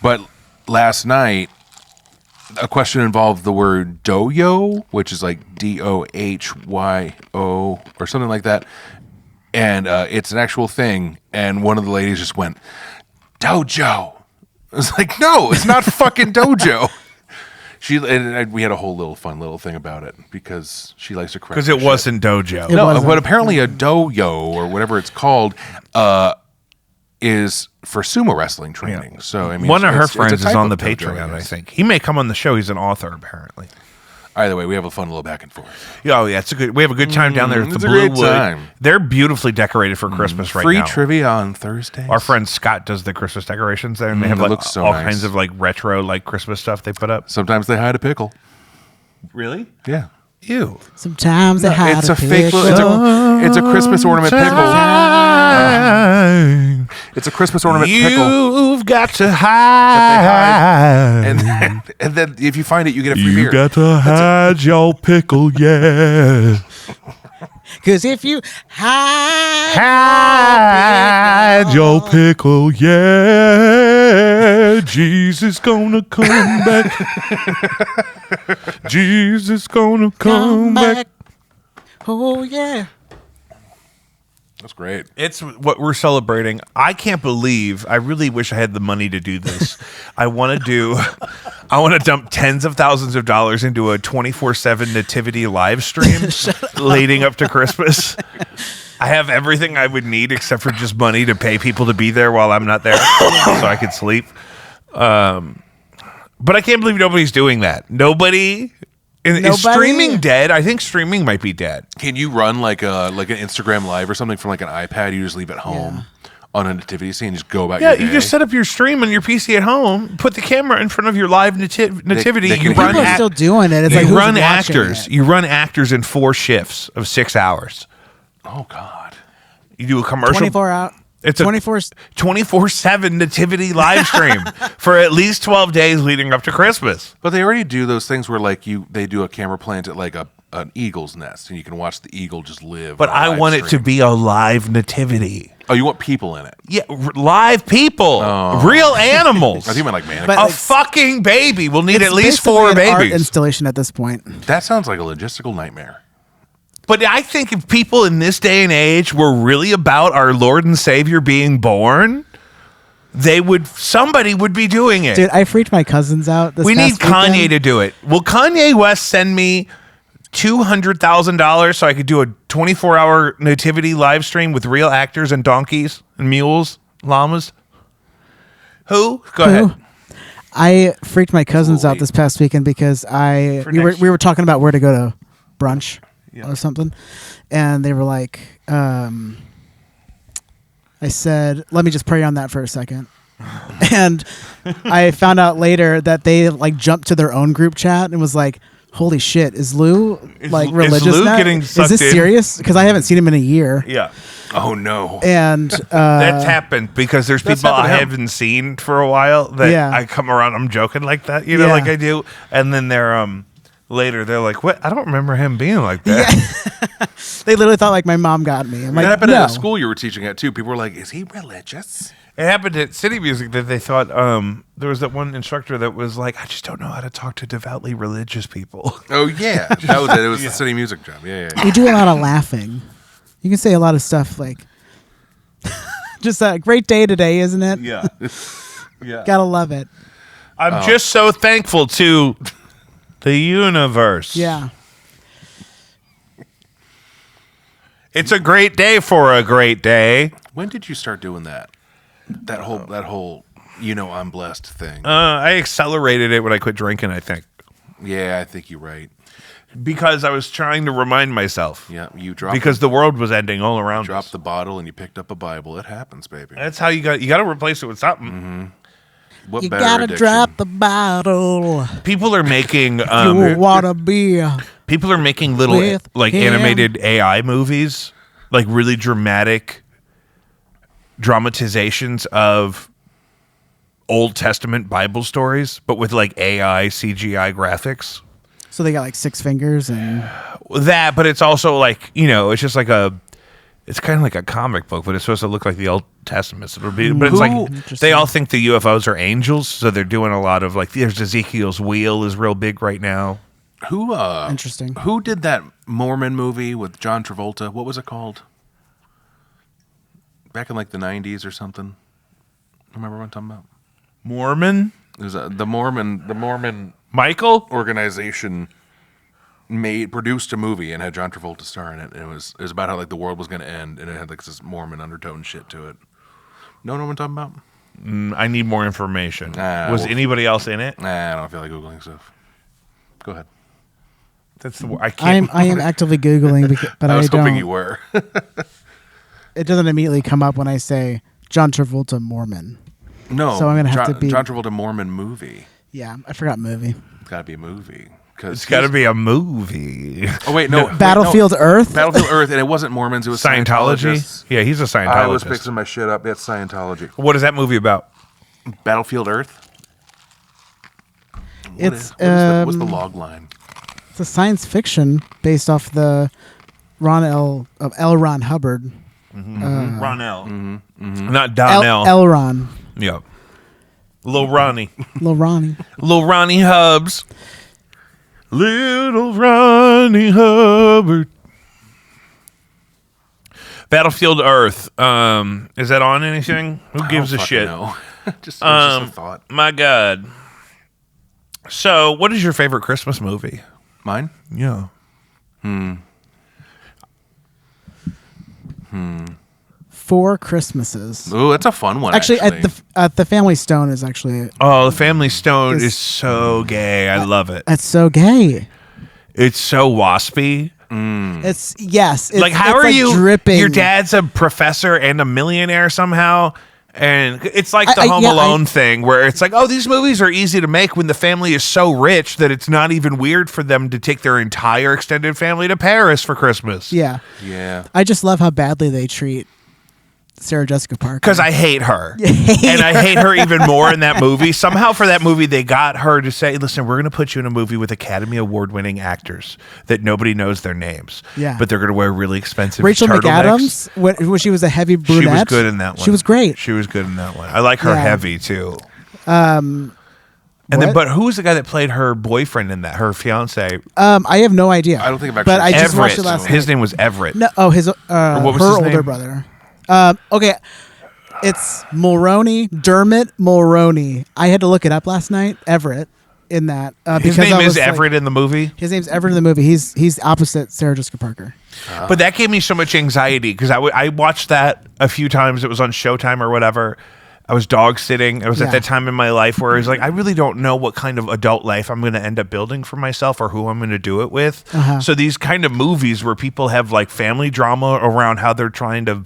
B: But last night, a question involved the word doyo, which is like DOHYO or something like that, and it's an actual thing. And one of the ladies just went, "Dojo." I was like, "No, it's not fucking dojo." We had a whole fun little thing about it because she likes to correct.
A: Because it wasn't dojo.
D: It
B: No,
D: wasn't.
B: but apparently a doyo or whatever it's called is for sumo wrestling training. So I mean,
A: One of her
B: it's a
A: friends is
B: type
A: on the
B: of dojo,
A: Patreon, I
B: guess.
A: think. He may come on the show. He's an author, apparently.
B: Either way, we have a fun little back and forth.
A: Oh, yeah. We have a good time down there at the
B: it's a
A: Blue
B: great
A: Wood.
B: time.
A: They're beautifully decorated for Christmas right
B: Free
A: now.
B: trivia on Thursdays.
A: Our friend Scott does the Christmas decorations there, and they have
B: it
A: like
B: looks so
A: all
B: nice.
A: kinds of like retro like Christmas stuff they put up.
B: Sometimes they hide a pickle.
A: Really?
B: Yeah.
A: Ew.
D: Sometimes I had
B: It's
D: a
B: a fake.
D: pickle.
B: It's a Christmas ornament pickle. It's a Christmas ornament pickle.
A: You've got to hide.
B: And then if you find it, you get a free beer.
A: to hide your pickle, yeah.
D: Because if you
A: Hide your pickle, yeah. Jesus gonna come back. Jesus gonna come back.
D: Oh, yeah.
B: That's great.
A: It's what we're celebrating. I can't believe. I really wish I had the money to do this. I want to dump tens of thousands of dollars into a 24/7 nativity live stream leading up to Christmas. I have everything I would need except for just money to pay people to be there while I'm not there, so I could sleep. But I can't believe nobody's doing that. Nobody. Is
D: Nobody?
A: streaming dead? I think streaming might be dead.
B: Can you run like an Instagram live or something from like an iPad you just leave at home on a nativity scene? Just go about
A: Yeah,
B: your day?
A: you just set up your stream on your PC at home, put the camera in front of your live nativity.
B: they
A: You
B: can
A: run
B: hear
D: People are still
A: act-
D: doing it. It's
A: you
D: like who's
A: run
D: watching
A: actors.
D: it?
A: You run actors in 4 shifts of 6 hours.
B: Oh God.
A: You do a commercial.
D: 24 out.
A: It's a 24/7 nativity live stream for at least 12 days leading up to Christmas.
B: But they already do those things where like they do a camera plant at like an eagle's nest and you can watch the eagle just live.
A: But
B: on a
A: I
B: live
A: want it to
B: stream.
A: be a live nativity.
B: Oh, you want people in it?
A: Yeah, live people, real animals.
B: I think I meant like mannequins.
D: But
A: A
D: like-
A: fucking baby. We'll need
D: It's
A: at least
D: basically
A: 4
D: an art
A: babies.
D: installation at this point.
B: That sounds like a logistical nightmare.
A: But I think if people in this day and age were really about our Lord and Savior being born, somebody would be doing it.
D: Dude, I freaked my cousins out this
A: We need
D: past
A: Kanye
D: weekend.
A: to do it. Will Kanye West send me $200,000 so I could do a 24-hour nativity live stream with real actors and donkeys and mules, llamas? Who? Go ahead.
D: I freaked my cousins out
B: late.
D: this past weekend because we were talking about where to go to brunch or something, and they were like, I said, "Let me just pray on that for a second." And I found out later that they like jumped to their own group chat and was like, "Holy shit, is Lou like religious
A: Lou
D: now?
A: getting
D: Is
A: sucked
D: this
A: in?"
D: serious?" Because I haven't seen him in a year.
A: Yeah.
B: Oh no.
D: And
A: That's happened because there's
B: That's
A: people I
B: happened to him.
A: haven't seen for a while that
D: Yeah.
A: I come around, I'm joking like that, you know,
D: Yeah.
A: like I do. And then later, they're like, "What? I don't remember him being like that."
D: They literally thought like my mom got me. I'm
B: That
D: like,
B: happened
D: no.
B: at a school you were teaching at too. People were like, "Is he religious?"
A: It happened at City Music that they thought there was that one instructor that was like, "I just don't know how to talk to devoutly religious people."
B: Oh yeah, that was it. It was the city music job. Yeah.
D: We do a lot of laughing. You can say a lot of stuff like, just a great day today, isn't it?
A: Yeah, yeah.
D: Gotta love it.
A: I'm just so thankful to the universe.
D: Yeah.
A: It's a great day for a great day.
B: When did you start doing that? That whole I'm blessed thing.
A: I accelerated it when I quit drinking, I think.
B: Yeah, I think you're right.
A: Because I was trying to remind myself.
B: Yeah, you dropped
A: Because the world was ending all around
B: dropped
A: us.
B: the bottle and you picked up a Bible. It happens, baby.
A: That's how you got to replace it with something.
B: Mm-hmm. What
D: You
B: better
D: gotta
B: addiction?
D: drop the bottle.
A: People are making
D: You wanna be
A: people are making little
D: with
A: like
D: him.
A: animated AI movies, like really dramatic dramatizations of Old Testament Bible stories, but with like AI CGI graphics.
D: So they got like 6 fingers and
A: That, but it's also like, it's just like it's kind of like a comic book, but it's supposed to look like the Old Testament. So it'll be, but it's like they all think the UFOs are angels, so they're doing a lot of like. There's Ezekiel's Wheel is real big right now.
B: Who
D: interesting.
B: Who did that Mormon movie with John Travolta? What was it called? Back in like the 90s or something. Remember what I'm talking about?
A: Mormon
B: It was the Mormon
A: Michael.
B: organization produced a movie and had John Travolta star in it. And it was about how like the world was going to end, and it had like this Mormon undertone shit to it. Know what I'm talking about?
A: I need more information. Was
B: well-
A: anybody else in it?
B: Nah, I don't feel like googling stuff. Go ahead.
A: That's the I can't.
D: I am actively googling, but
B: I was
D: don't.
B: hoping you were.
D: It doesn't immediately come up when I say John Travolta Mormon.
B: No,
D: So I'm gonna have to be-
B: John Travolta Mormon movie.
D: Yeah, I forgot movie.
B: It's got to be a movie.
A: It's got to be a movie.
B: Oh wait, no.
D: Battlefield Earth.
B: Battlefield Earth, and it wasn't Mormons. It was
A: Scientology.
B: Scientologists.
A: Yeah, he's a Scientologist.
B: I was fixing my shit up. It's Scientology.
A: What is that movie about?
B: Battlefield Earth.
D: It's
B: What's the log line?
D: It's a science fiction based off the L. Ron Hubbard.
A: Ronell. Not Donnell.
D: L. Ron.
A: Yeah. Lil Ronnie.
D: Lil Ronnie.
A: Lil Ronnie Hubs. Little Ronnie Hubbard. Battlefield Earth. Is that on anything? Who gives a shit?
B: No. Just a thought.
A: My God. So, what is your favorite Christmas movie?
B: Mine?
A: Yeah.
D: Four Christmases.
B: Ooh, that's a fun one.
D: Actually, at the Family Stone is actually
A: Oh, The Family Stone
D: Is-
A: is so gay. I love it.
D: that's so gay.
A: It's so waspy.
D: It's yes. It's,
A: Like, how
D: it's
A: are
D: like
A: you?
D: dripping?
A: Your dad's a professor and a millionaire somehow. And it's like the
D: I-
A: Home
D: yeah,
A: Alone thing where it's like, oh, these movies are easy to make when the family is so rich that it's not even weird for them to take their entire extended family to Paris for Christmas.
D: Yeah,
B: Yeah.
D: I just love how badly they treat Sarah Jessica Parker.
A: Because I hate her. And I hate her even more in that movie. Somehow for that movie, they got her to say, listen, we're going to put you in a movie with Academy Award winning actors that nobody knows their names.
D: Yeah.
A: But they're going to wear really expensive
D: Rachel
A: turtlenecks.
D: McAdams, when she was a heavy brunette,
A: She was good in that one.
D: She was great.
A: She was good in that one. I like her
D: Yeah.
A: heavy too.
D: What?
A: But who was the guy that played her boyfriend in that? Her fiance,
D: I have no idea.
B: I don't think I've
D: But
B: actually
D: I just
B: seen
D: watched
A: Everett.
D: it last night.
A: His name was Everett.
D: No, oh, his
A: what was
D: her
A: his
D: older
A: name?
D: brother. Okay, it's Dermot Mulroney. I had to look it up last night. Everett in that
A: His
D: because
A: name
D: I
A: is
D: was like-
A: Everett in the movie.
D: His name's Everett in the movie. He's opposite Sarah Jessica Parker.
A: But that gave me so much anxiety because I watched that a few times. It was on Showtime or whatever. I was dog sitting. I was at
D: Yeah.
A: that time in my life where I was like, I really don't know what kind of adult life I'm going to end up building for myself or who I'm going to do it with. So these kind of movies where people have like family drama around how they're trying to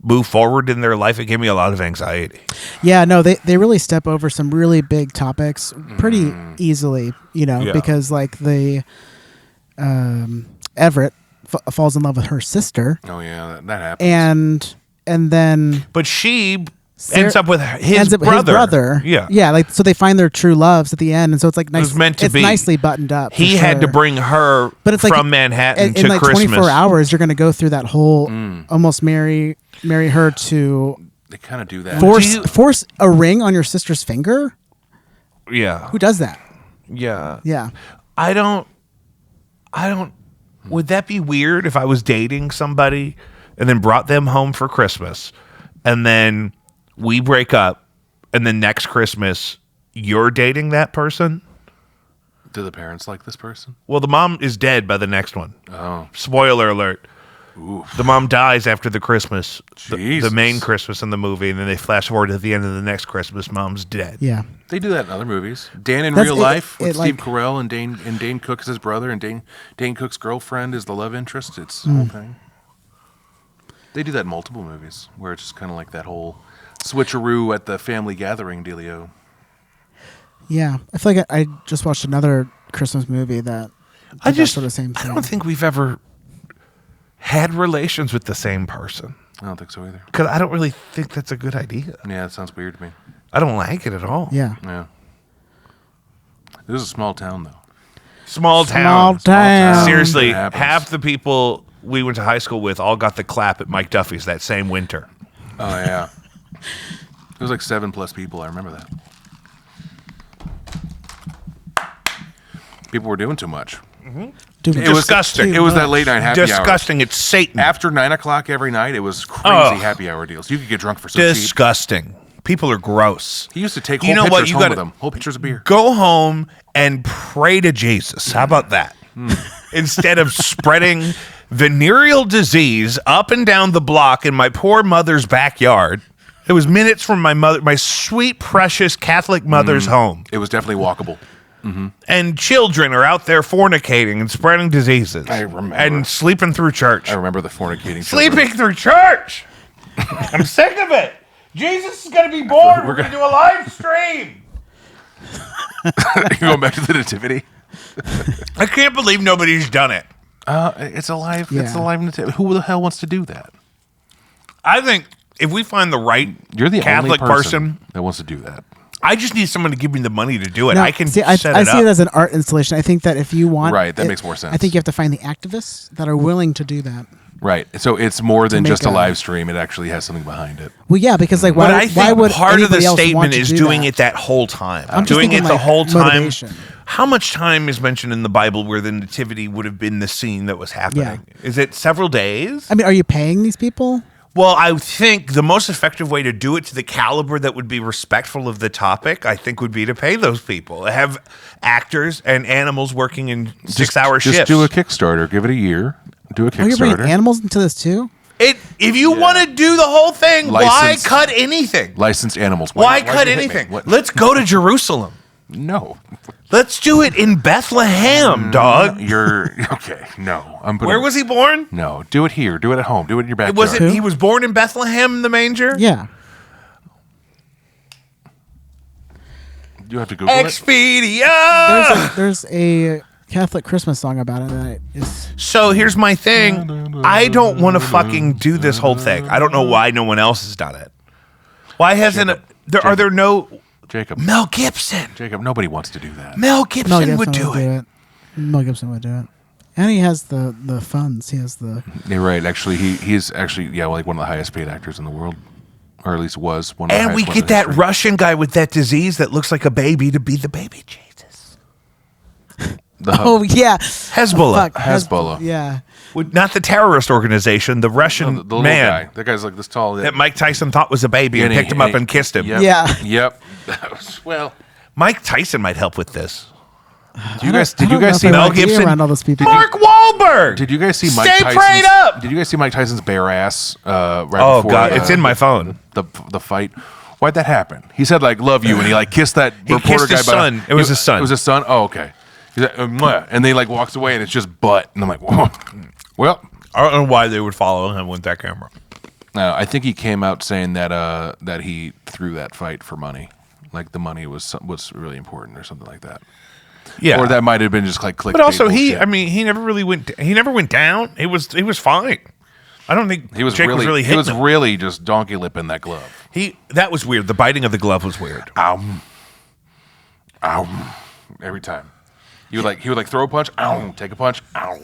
A: move forward in their life, it gave me a lot of anxiety.
D: Yeah, no, they really step over some really big topics pretty easily,
A: Yeah.
D: because like the Everett falls in love with her sister,
B: Oh yeah, that happens.
D: and then
A: But she ends up with his brother. Yeah.
D: Yeah, like so they find their true loves at the end, and so it's like nice.
A: It was meant to
D: it's
A: be.
D: nicely buttoned up.
A: He
D: for
A: had to
D: sure.
A: bring her
D: But it's
A: from
D: like
A: Manhattan
D: in
A: to
D: like
A: Christmas.
D: 24 hours. You're going to go through that whole almost marry her to
B: They kind of do that.
D: force a ring on your sister's finger.
A: Yeah.
D: Who does that?
A: Yeah.
D: Yeah.
A: I don't. Would that be weird if I was dating somebody and then brought them home for Christmas and then we break up and then next Christmas you're dating that person?
B: Do the parents like this person?
A: Well, the mom is dead by the next one.
B: Oh.
A: Spoiler alert.
B: Oof.
A: The mom dies after the Christmas, the
B: Jesus.
A: main Christmas in the movie, and then they flash forward to the end of the next Christmas. Mom's dead.
D: Yeah.
B: They do that in other movies. Dan in
D: That's-
B: Real
D: it-
B: Life with
D: it,
B: Steve
D: like-
B: Carell and Dane Cook is his brother, and Dane Cook's girlfriend is the love interest. It's the whole thing. They do that in multiple movies where it's just kind of like that whole switcheroo at the family gathering dealio.
D: Yeah. I feel like I just watched another Christmas movie that did that sort of same
A: I
D: thing.
A: don't think we've ever had relations with the same person
B: I don't think so either.
A: because I don't really think that's a good idea.
B: Yeah, that sounds weird to me.
A: I don't like it at all.
D: Yeah.
B: Yeah. This is a small town, though.
A: Small
D: Small
A: town.
D: town.
A: Seriously,
B: It happens.
A: half the people we went to high school with all got the clap at Mike Duffy's that same winter.
B: Oh, yeah. It was like 7+ people. I remember that. People were doing too much.
D: Dude,
B: It was
A: Disgusting.
B: It was that late night happy hour.
A: Disgusting. It's Satan.
B: After 9 o'clock every night, it was crazy
A: Ugh.
B: happy hour deals. You could get drunk for so cheap.
A: Disgusting. People are gross.
B: He used to take
A: You
B: whole
A: know what?
B: pitchers
A: You
B: home
A: gotta-
B: with him. Whole pitchers of beer.
A: Go home and pray to Jesus. How about that? Instead of spreading venereal disease up and down the block in my poor mother's backyard. It was minutes from my sweet, precious Catholic mother's home.
B: It was definitely walkable.
A: And children are out there fornicating and spreading diseases.
B: I remember.
A: And sleeping through church.
B: I remember the fornicating.
A: Sleeping through church! I'm sick of it. Jesus is going to be born. We're going to do a live stream.
B: You going back to the Nativity?
A: I can't believe nobody's done it.
B: It's a live.
D: Yeah.
B: It's a live Nativity. Who the hell wants to do that?
A: I think if we find the right
B: You're the
A: Catholic
B: only
A: person,
B: that wants to do that.
A: I just need someone to give me the money to do it.
D: No,
A: I can
D: see,
A: set
D: I
A: it
D: see
A: up.
D: it as an art installation. I think that if you want,
B: Right, that makes more sense.
D: I think you have to find the activists that are willing to do that.
B: Right. So it's more than
D: make
B: just a
D: a-
B: live stream. It actually has something behind it.
D: Well, yeah, because like
A: But
D: why
A: I think
D: why would
A: part of the
D: anybody else want
A: statement
D: to
A: is
D: do
A: doing
D: that?
A: it that whole time.
D: I'm just
A: doing it
D: thinking,
A: the
D: like,
A: whole time.
D: motivation.
A: How much time is mentioned in the Bible where the nativity would have been the scene that was happening?
D: Yeah.
A: Is it several days?
D: I mean, are you paying these people?
A: Well, I think the most effective way to do it to the caliber that would be respectful of the topic, I think, would be to pay those people. Have actors and animals working in 6-hour shifts.
B: Just do a Kickstarter. Give it a year. Do a
D: Are you bringing
B: Kickstarter.
D: animals into this too?
A: If you want to do the whole thing, why
B: Licensed-
A: cut anything?
B: Licensed animals.
A: Why
B: why'd
A: cut
B: you hit me?
A: anything?
B: What?
A: Let's go to Jerusalem.
B: No.
A: Let's do it in Bethlehem, dog.
B: You're okay. No.
A: Where was he born?
B: No. Do it here. Do it at home. Do it in your backyard.
A: Was it? He was born in Bethlehem, in the manger.
D: Yeah.
B: You have to Google it.
A: Expedia.
D: There's a Catholic Christmas song about it that is
A: So here's my thing. I don't want to fucking do this whole thing. I don't know why no one else has done it. Why hasn't it? Are there no
B: Jacob.
A: Mel Gibson?
B: Jacob. Nobody wants to do that.
A: Mel Gibson,
D: Mel Gibson
A: would do it.
D: Mel Gibson would do it, and he has the funds. He has the
B: You're right. Actually, he's actually like one of the highest paid actors in the world, or at least was one of the
A: And
B: highest
A: we
B: ones
A: get
B: in
A: that
B: history.
A: Russian guy with that disease that looks like a baby to be the baby Jesus.
D: oh yeah
A: Hezbollah.
D: Fuck,
B: Hezbollah.
D: yeah.
A: Not the terrorist organization, the Russian
B: The little
A: man
B: guy. That guy's like this tall.
A: that Mike Tyson thought was a baby and picked him up and kissed him.
B: Yep,
D: Yeah.
B: Yep. That was, well,
A: Mike Tyson might help with this.
B: did you guys
D: I don't know if
B: see
D: I
A: Mel
D: want to be
A: Gibson?
D: around all those people?
A: Mark Wahlberg.
B: Did you guys see Mike
A: Stay
B: Tyson's?
A: prayed up.
B: Did you guys see Mike Tyson's bare ass? Right
A: Oh
B: before,
A: God, it's in my phone.
B: The fight. Why'd that happen? He said like "love you" and he like kissed that
A: He
B: reporter
A: kissed his
B: guy.
A: son. It was his son.
B: It was his son. Oh, okay. He's like, "Mwah," and then he like walks away and it's just butt, and I'm like, whoa. Well,
A: I don't know why they would follow him with that camera.
B: I think he came out saying that that he threw that fight for money, like the money was really important or something like that.
A: Yeah,
B: Or that might have been just like clickbait.
A: But also,
B: bullshit.
A: he never really went. He never went down. It was fine. I don't think
B: He was
A: Jake
B: really
A: hitting
B: he was
A: him.
B: really just donkey lipping that glove.
A: That was weird. The biting of the glove was weird.
B: Ow. Ow. Every time. He would throw a punch, ow, take a punch, ow.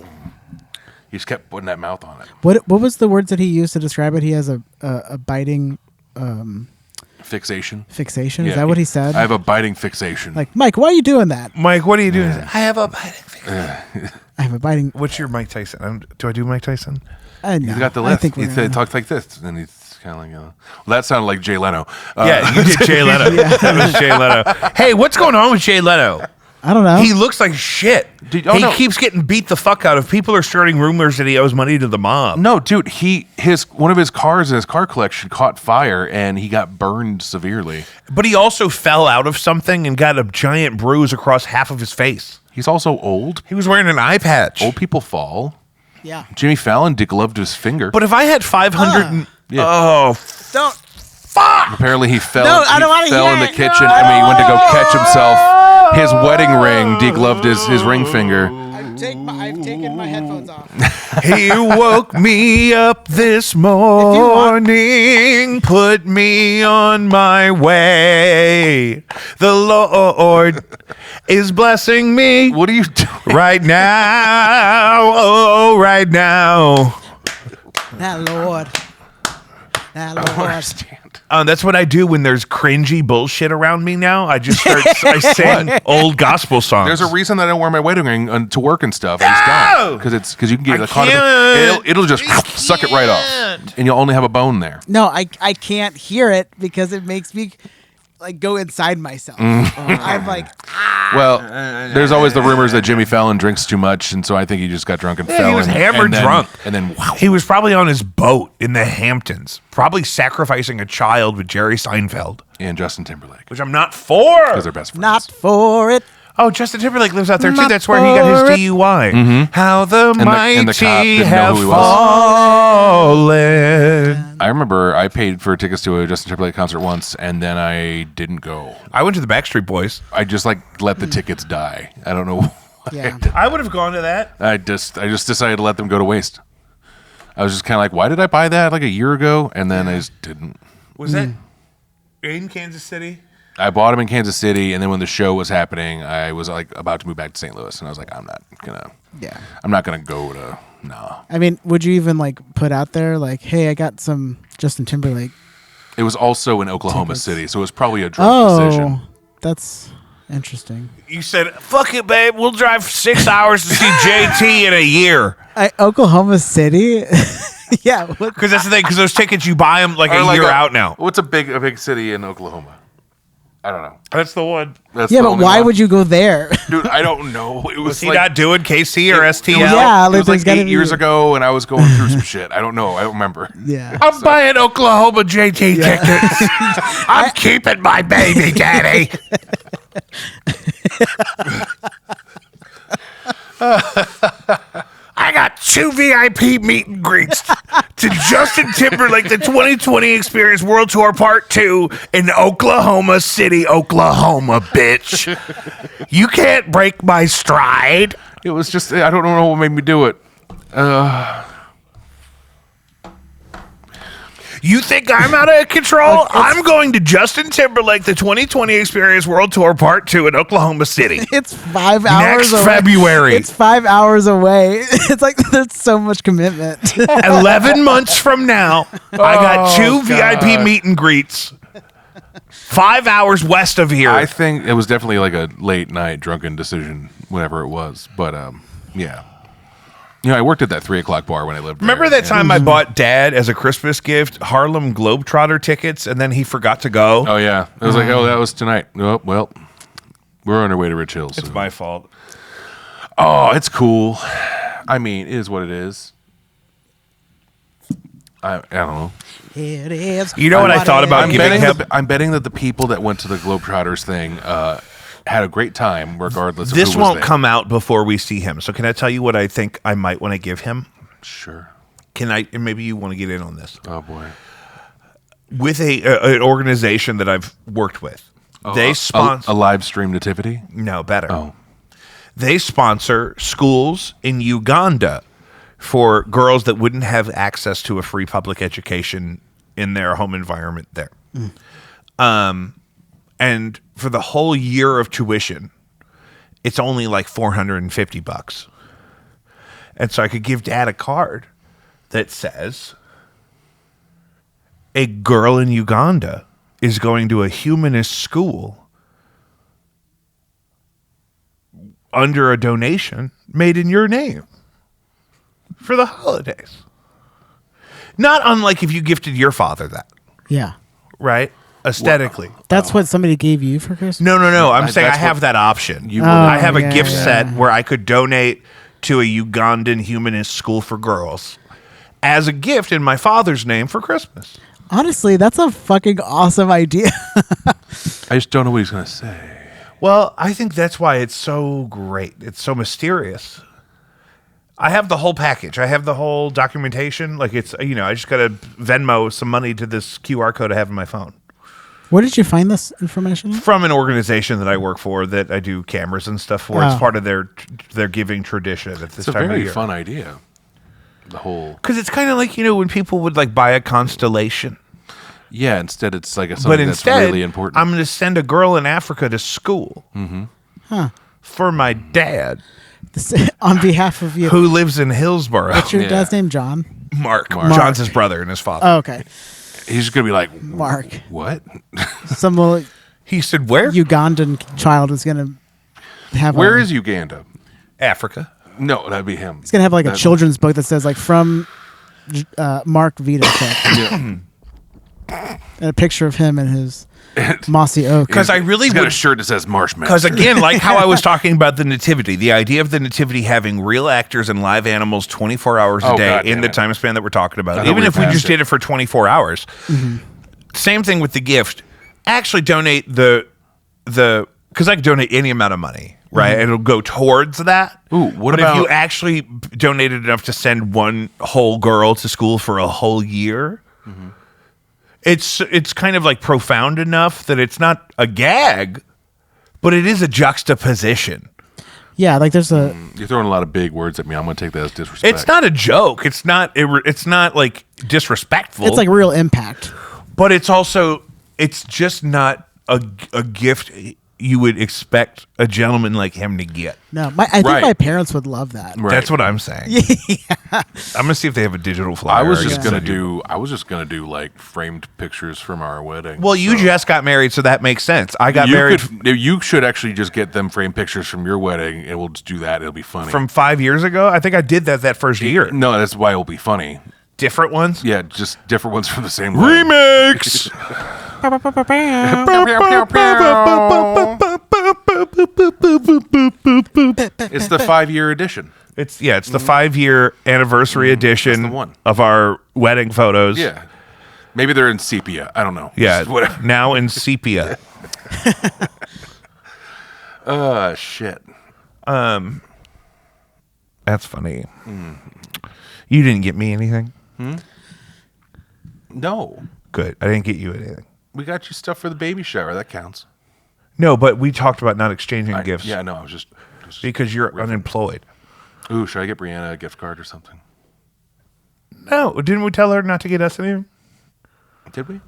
B: He just kept putting that mouth on it.
D: What was the words that he used to describe it? He has a biting
B: Fixation.
D: fixation.
B: Yeah,
D: Is that what he said?
B: I have a biting fixation.
D: Like, Mike, why are you doing that?
A: Mike, what are you doing? I have a biting fixation.
D: I have a biting.
A: What's your Mike Tyson? Do I do Mike Tyson?
D: No,
B: He's got the
D: I
B: left.
D: think
B: He
D: we're gonna-
B: talks like this, and he's kind of like, well, that sounded like Jay Leno.
A: Yeah, you did Jay Leno. That was Jay Leno. Hey, what's going on with Jay Leno?
D: I don't know.
A: He looks like shit. He
B: no.
A: keeps getting beat the fuck out of. People are starting rumors that he owes money to the mob.
B: No, dude, one of his cars in his car collection caught fire, and he got burned severely.
A: But he also fell out of something and got a giant bruise across half of his face.
B: He's also old.
A: He was wearing an eye patch.
B: Old people fall.
D: yeah.
B: Jimmy Fallon degloved his finger.
A: But if I had 500
B: Yeah.
A: oh,
D: Don't.
A: fuck.
B: Apparently he fell.
D: No, I don't wanna
B: he fell
D: hear
B: in the
D: it.
B: kitchen. I mean, he went to go catch himself. His wedding ring degloved his ring finger.
D: I've taken my headphones off.
A: He woke me up this morning, put me on my way. The Lord is blessing me
B: What are you doing?
A: right now. Oh, right now.
D: Now, Lord. Now,
B: I don't
D: Lord.
B: understand.
A: That's what I do when there's cringy bullshit around me now. I just start, I sing old gospel songs.
B: There's a reason that I don't wear my wedding ring to work and stuff.
A: No!
B: Because you can get
A: I
B: the condom.
A: can't.
B: It'll just
A: I
B: suck it right off,
A: can't.
B: and you'll only have a bone there.
D: No, I can't hear it because it makes me like go inside myself. I'm like,
B: Well, there's always the rumors that Jimmy Fallon drinks too much, and so I think he just got drunk and
A: Yeah,
B: fell.
A: he was
B: and,
A: hammered
B: and then,
A: drunk.
B: and then wow.
A: He was probably on his boat in the Hamptons, probably sacrificing a child with Jerry Seinfeld,
B: And Justin Timberlake,
A: which I'm not for.
B: because they're best friends.
D: not for it.
A: Oh, Justin Timberlake lives out there too.
D: Not
A: That's where he got
D: for
A: his DUI. How the mighty
B: and the cop didn't know
A: have
B: who he was.
A: fallen.
B: I remember I paid for tickets to a Justin Timberlake concert once, and then I didn't go.
A: I went to the Backstreet Boys.
B: I just let the tickets die. I don't know.
D: Yeah.
A: I would have gone to that.
B: I just decided to let them go to waste. I was just kind of like, why did I buy that like a year ago? And then I just didn't.
A: Was that in Kansas City?
B: I bought them in Kansas City, and then when the show was happening, I was like about to move back to St. Louis, and I was like, I'm not gonna go to no.
D: I mean, would you even like put out there like, hey, I got some Justin Timberlake?
B: It was also in Oklahoma
D: Tickets.
B: City, so it was probably a drunk decision.
D: That's interesting.
A: You said, "Fuck it, babe. We'll drive 6 hours to see JT in a year."
D: Oklahoma City. Yeah. What?
A: Because that's the thing. Because those tickets, you buy them like
B: Or
A: a
B: like
A: year out now.
B: What's a big city in Oklahoma? I don't know.
A: That's the one.
B: That's
D: Yeah,
B: the
D: but
B: only
D: why
B: one.
D: would you go there?
B: Dude, I don't know. It was
A: Was he
B: like,
A: not doing KC or STL?
D: Yeah,
B: it was
D: there's
B: like
D: gotta
B: 8
D: be-
B: years ago, and I was going through some shit. I don't know. I don't remember.
D: Yeah.
A: I'm buying Oklahoma JT tickets. I'm keeping my baby daddy. I got 2 VIP meet and greets to Justin Timberlake, the 2020 Experience World Tour Part 2 in Oklahoma City, Oklahoma, bitch. You can't break my stride.
B: It was just, I don't know what made me do it.
A: You think I'm out of control? I'm going to Justin Timberlake, the 2020 Experience World Tour Part 2 in Oklahoma City.
D: It's 5 hours
A: Next
D: away.
A: February.
D: It's 5 hours away. It's like there's so much commitment.
A: 11 months from now, I got 2 VIP meet and greets. 5 hours west of here.
B: I think it was definitely like a late night drunken decision, whatever it was. But yeah. You know, I worked at that 3 o'clock bar when I lived
A: Remember
B: there.
A: that time I bought Dad as a Christmas gift Harlem Globetrotter tickets, and then he forgot to go?
B: Oh, yeah. It was like, oh, that was tonight. Oh, well, we're on our way to Rich Hills.
A: It's my fault.
B: Oh, it's cool. I mean, it is what it is. I don't know.
D: It is.
A: You know what I thought about
B: I'm
A: giving
B: betting,
A: him?
B: I'm betting that the people that went to the Globetrotters thing had a great time, regardless of
A: This
B: who was
A: won't
B: there.
A: come out before we see him. So can I tell you what I think I might want to give him?
B: Sure.
A: Can I? And maybe you want to get in on this.
B: Oh, boy.
A: With an organization that I've worked with. They sponsor
B: a live stream nativity?
A: no better.
B: Oh.
A: They sponsor schools in Uganda for girls that wouldn't have access to a free public education in their home environment there. And for the whole year of tuition, it's only like $450. And so I could give Dad a card that says, a girl in Uganda is going to a humanist school under a donation made in your name for the holidays. Not unlike if you gifted your father that,
D: Yeah.
A: right? Aesthetically.
D: That's what somebody gave you for Christmas?
A: No. I'm saying I
B: that's
A: have
B: what-
A: that option.
B: You
A: I have a
D: yeah,
A: gift
D: yeah.
A: set where I could donate to a Ugandan humanist school for girls as a gift in my father's name for Christmas.
D: Honestly, that's a fucking awesome idea.
B: I just don't know what he's going to say.
A: Well, I think that's why it's so great. It's so mysterious. I have the whole package. I have the whole documentation. Like it's, I just got to Venmo some money to this QR code I have in my phone.
D: Where did you find this information?
A: From an organization that I work for that I do cameras and stuff for.
D: Oh.
A: It's part of their giving tradition at this
B: It's a
A: time of
B: very
A: year.
B: fun idea. The whole
A: Because it's kind of like, when people would like buy a constellation.
B: instead it's like
A: But
B: something that's
A: instead,
B: really important.
A: I'm going to send a girl in Africa to school for my dad,
D: On behalf of you.
A: who lives in Hillsborough.
D: What's your
B: Yeah.
D: dad's name? John?
A: Mark.
B: Mark.
A: John's his brother and his father.
D: Oh, okay.
B: He's just going to be like,
D: Mark.
B: what?
D: Some little
A: He said, where?
D: Ugandan child is going to have
B: Where is Uganda?
A: Africa.
B: No, that'd be him.
D: He's going to have like a children's book that says like from Mark Vita.
B: Yeah.
D: And a picture of him and his mossy oak.
A: Because I really
B: He's got a
A: would.
B: shirt that says Marshmallow.
A: Because again, like how I was talking about the Nativity, the idea of the Nativity having real actors and live animals 24 hours a
B: Oh,
A: day
B: God
A: in
B: damn
A: the
B: it.
A: time span that we're talking
B: I
A: about,
B: thought
A: even
B: we
A: if we
B: passed
A: just
B: it.
A: did it for 24 hours. Same thing with the gift. Actually donate the because I can donate any amount of money, right? It'll go towards that.
B: Ooh, what
A: but if you
B: about-
A: actually donated enough to send one whole girl to school for a whole year, it's kind of like profound enough that it's not a gag, but it is a juxtaposition.
D: Yeah, like there's a
B: You're throwing a lot of big words at me. I'm going to take that as disrespect.
A: It's not a joke. It's not like disrespectful.
D: it's like real impact.
A: but it's just not a gift you would expect a gentleman like him to get.
D: No, I think
B: Right.
D: my parents would love that.
B: Right.
A: That's what I'm saying. I'm gonna see if they have a digital flyer.
B: I was
A: I
B: just
A: can
B: gonna
A: send you.
B: do like framed pictures from our wedding.
A: Well, you
B: So
A: just got married, so that makes sense. I got married
B: you should actually just get them framed pictures from your wedding, and we'll just do that. It'll be funny.
A: from 5 years ago. I think I did that first year.
B: No, that's why it'll be funny.
A: Different ones.
B: Yeah, just different ones from the same wedding.
A: Remix.
B: It's the 5-year edition.
A: It's the 5-year anniversary edition
B: That's the one.
A: of our wedding photos.
B: Yeah, maybe they're in sepia. I don't know.
A: Yeah.
B: Just whatever.
A: Now in sepia.
B: Shit.
A: That's funny. You didn't get me anything?
B: No,
A: Good. I didn't get you anything.
B: we got you stuff for the baby shower. That counts.
A: No, but we talked about not exchanging gifts
B: Yeah, no, I was just
A: because you're unemployed.
B: Ooh, should I get Brianna a gift card or something?
A: No, didn't we tell her not to get us anything?
B: Did we?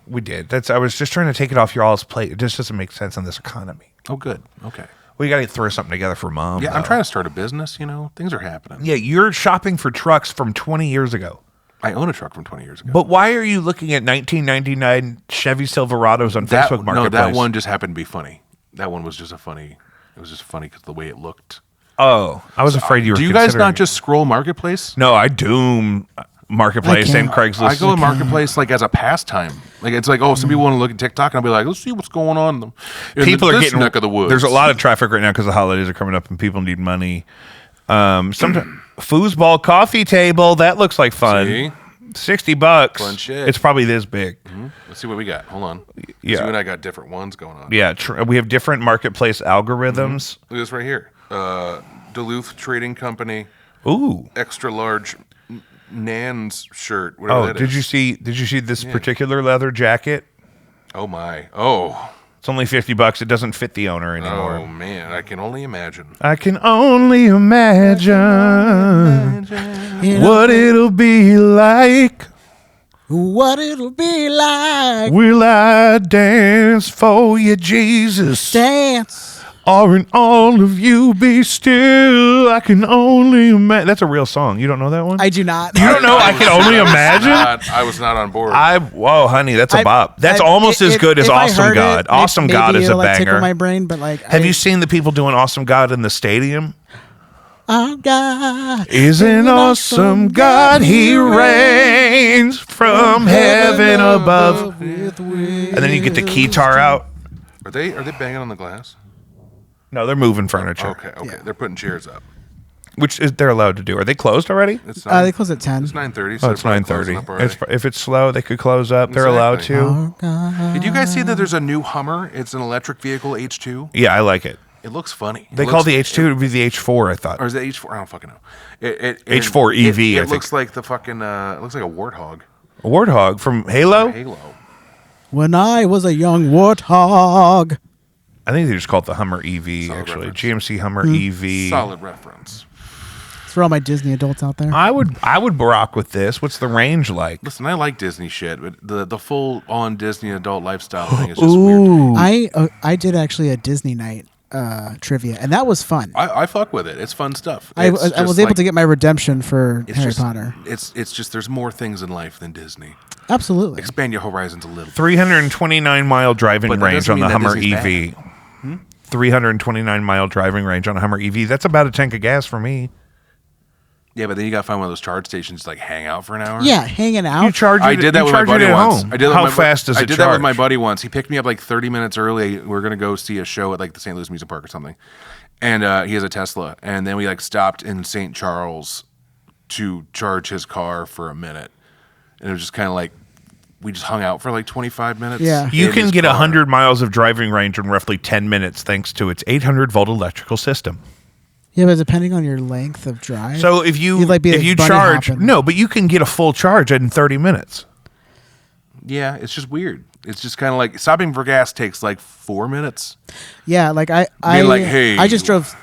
A: We did. I was just trying to take it off your all's plate. It just doesn't make sense in this economy.
B: Oh, good. Okay.
A: We got to throw something together for mom.
B: Yeah, I'm
A: though.
B: trying to start a business. Things are happening.
A: Yeah, you're shopping for trucks from 20 years ago.
B: I own a truck from 20 years ago.
A: But why are you looking at 1999 Chevy Silverados on Facebook
B: no,
A: Marketplace?
B: that one just happened to be funny. That one was just funny. It was just funny because the way it looked.
A: Oh, I was afraid you were.
B: Do you guys
A: considering
B: not
A: it.
B: just scroll Marketplace?
A: No, I doom Marketplace
D: I
A: and
D: can't.
A: Craigslist.
B: I go to Marketplace like as a pastime. Like it's like, oh, some people want to look at TikTok, and I'll be like, let's see what's going on in
A: People are
B: this
A: getting
B: neck of the woods.
A: There's a lot of traffic right now because the holidays are coming up and people need money. Sometimes foosball coffee table that looks like fun.
B: See?
A: $60.
B: Fun shit.
A: It's probably this big.
B: Let's see what we got. Hold on.
A: Yeah.
B: So you and I got different ones going on.
A: Yeah, we have different marketplace algorithms.
B: Look at this right here. Duluth Trading Company,
A: Ooh.
B: extra large Nan's shirt. Whatever
A: Oh,
B: that
A: did
B: is.
A: you see this particular leather jacket?
B: Oh my. Oh.
A: It's only $50. It doesn't fit the owner anymore.
B: Oh man. I can only imagine.
A: I can only imagine. What it'll be like.
D: What it'll be like.
A: Will I dance for you, Jesus?
D: Dance.
A: Or in all of you be still? I can only imagine. That's a real song. You don't know that one?
D: I do not.
A: You don't know I can only imagine?
B: I was not on board.
A: Whoa, honey, that's a bop. That's almost as good as Awesome God. Awesome God is a
D: Tickle
A: banger.
D: my brain, but like,
A: Have you seen the people doing Awesome God in the stadium?
D: Our God
A: is an awesome God. He reigns from heaven above. And then you get the guitar out.
B: Are they banging on the glass?
A: No, they're moving furniture.
B: Okay. They're putting chairs up.
A: Which is they're allowed to do. Are they closed already?
D: They close at 10.
B: It's 9:30.
A: So it's 9:30. If it's slow, they could close up. They're allowed to.
B: Did you guys see that there's a new Hummer? It's an electric vehicle, H2.
A: Yeah, I like it.
B: It looks funny.
A: They call the H2 to be the H4, I thought.
B: Or is it H4? I don't fucking know.
A: H4 EV, I
B: It
A: think.
B: looks like the fucking, it looks like a warthog.
A: A warthog from Halo?
B: Halo.
D: When I was a young warthog.
A: I think they just call it the Hummer EV, actually.
B: Reference.
A: GMC Hummer EV.
B: Solid reference.
D: For all my Disney adults out there.
A: I would rock with this. What's the range like?
B: Listen, I like Disney shit, but the full on Disney adult lifestyle thing is just weird.
D: I did actually a Disney night trivia, and that was fun.
B: I fuck with it. It's fun stuff.
D: I was able to get my redemption for Harry Potter.
B: It's just there's more things in life than Disney.
D: Absolutely.
B: Expand your horizons a little.
A: 329-mile driving
B: But that
A: range
B: doesn't
A: on the
B: mean that
A: Hummer
B: Disney's
A: EV. 329-mile driving range on a Hummer EV. That's about a tank of gas for me.
B: Yeah, but then you gotta find one of those charge stations to like hang out for an hour.
D: Yeah, hanging out.
A: You charge it.
B: I did that
A: you
B: with my
A: charge
B: buddy
A: it at
B: once.
A: home.
B: I did that
A: How
B: with my,
A: fast does
B: I
A: it
B: did
A: charge?
B: that with my buddy once. He picked me up like 30 minutes early. We were gonna go see a show at like the St. Louis Music Park or something, and he has a Tesla. And then we like stopped in St. Charles to charge his car for a minute, and it was just kind of like we just hung out for like 25 minutes.
D: Yeah.
A: You
B: in
A: can
B: his
A: get
B: car.
A: 100 miles of driving range in roughly 10 minutes thanks to its 800-volt electrical system.
D: Yeah, but depending on your length of drive.
A: So if you
D: You'd like be
A: if
D: like
A: you
D: bunny
A: charge,
D: hopping.
A: no, but you can get a full charge in 30 minutes.
B: Yeah, it's just weird. It's just kind of like stopping for gas takes like 4 minutes.
D: Yeah, like I
B: like, hey,
D: I just drove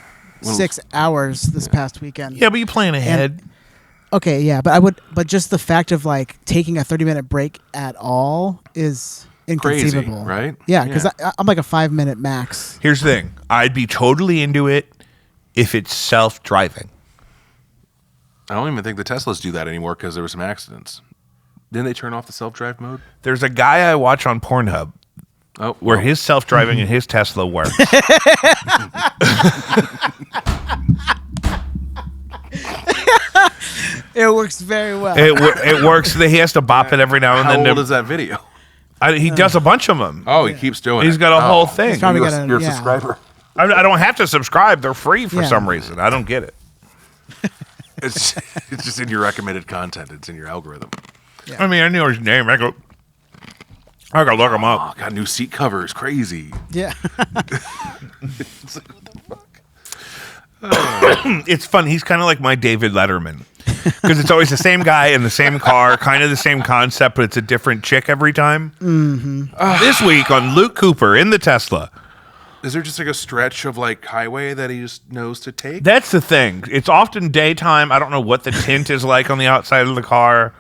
D: 6 hours this past weekend.
A: Yeah, but you plan ahead.
D: Okay, yeah, but just the fact of like taking a 30-minute break at all is inconceivable,
B: right?
D: Yeah, because
B: Yeah.
D: I'm like a 5-minute max.
A: Here's the thing. I'd be totally into it if it's self-driving.
B: I don't even think the Teslas do that anymore because there were some accidents. Didn't they turn off the self-drive mode?
A: There's a guy I watch on Pornhub
B: Oh,
A: where
B: well,
A: his self-driving and his Tesla works.
D: It works very well.
A: It works. He has to bop it every now and
B: how
A: then.
B: old is that video?
A: He does a bunch of them.
B: Oh, he keeps doing it.
A: He's got a whole thing.
D: He's probably
B: You're,
D: got a-
B: you're a
D: yeah.
B: subscriber.
A: I don't have to subscribe. They're free for
D: Yeah.
A: some reason. I don't get it.
B: It's just in your recommended content. It's in your algorithm.
A: I mean, I know his name. I go look him up.
B: Oh, got new seat covers. Crazy.
D: Yeah.
B: It's like, what the fuck?
A: It's fun. He's kind of like my David Letterman because it's always the same guy in the same car, kind of the same concept, but it's a different chick every time. Mm-hmm. This week on Luke Cooper in the Tesla.
B: Is there just like a stretch of like highway that he just knows to take?
A: That's the thing. It's often daytime. I don't know what the tint is like on the outside of the car.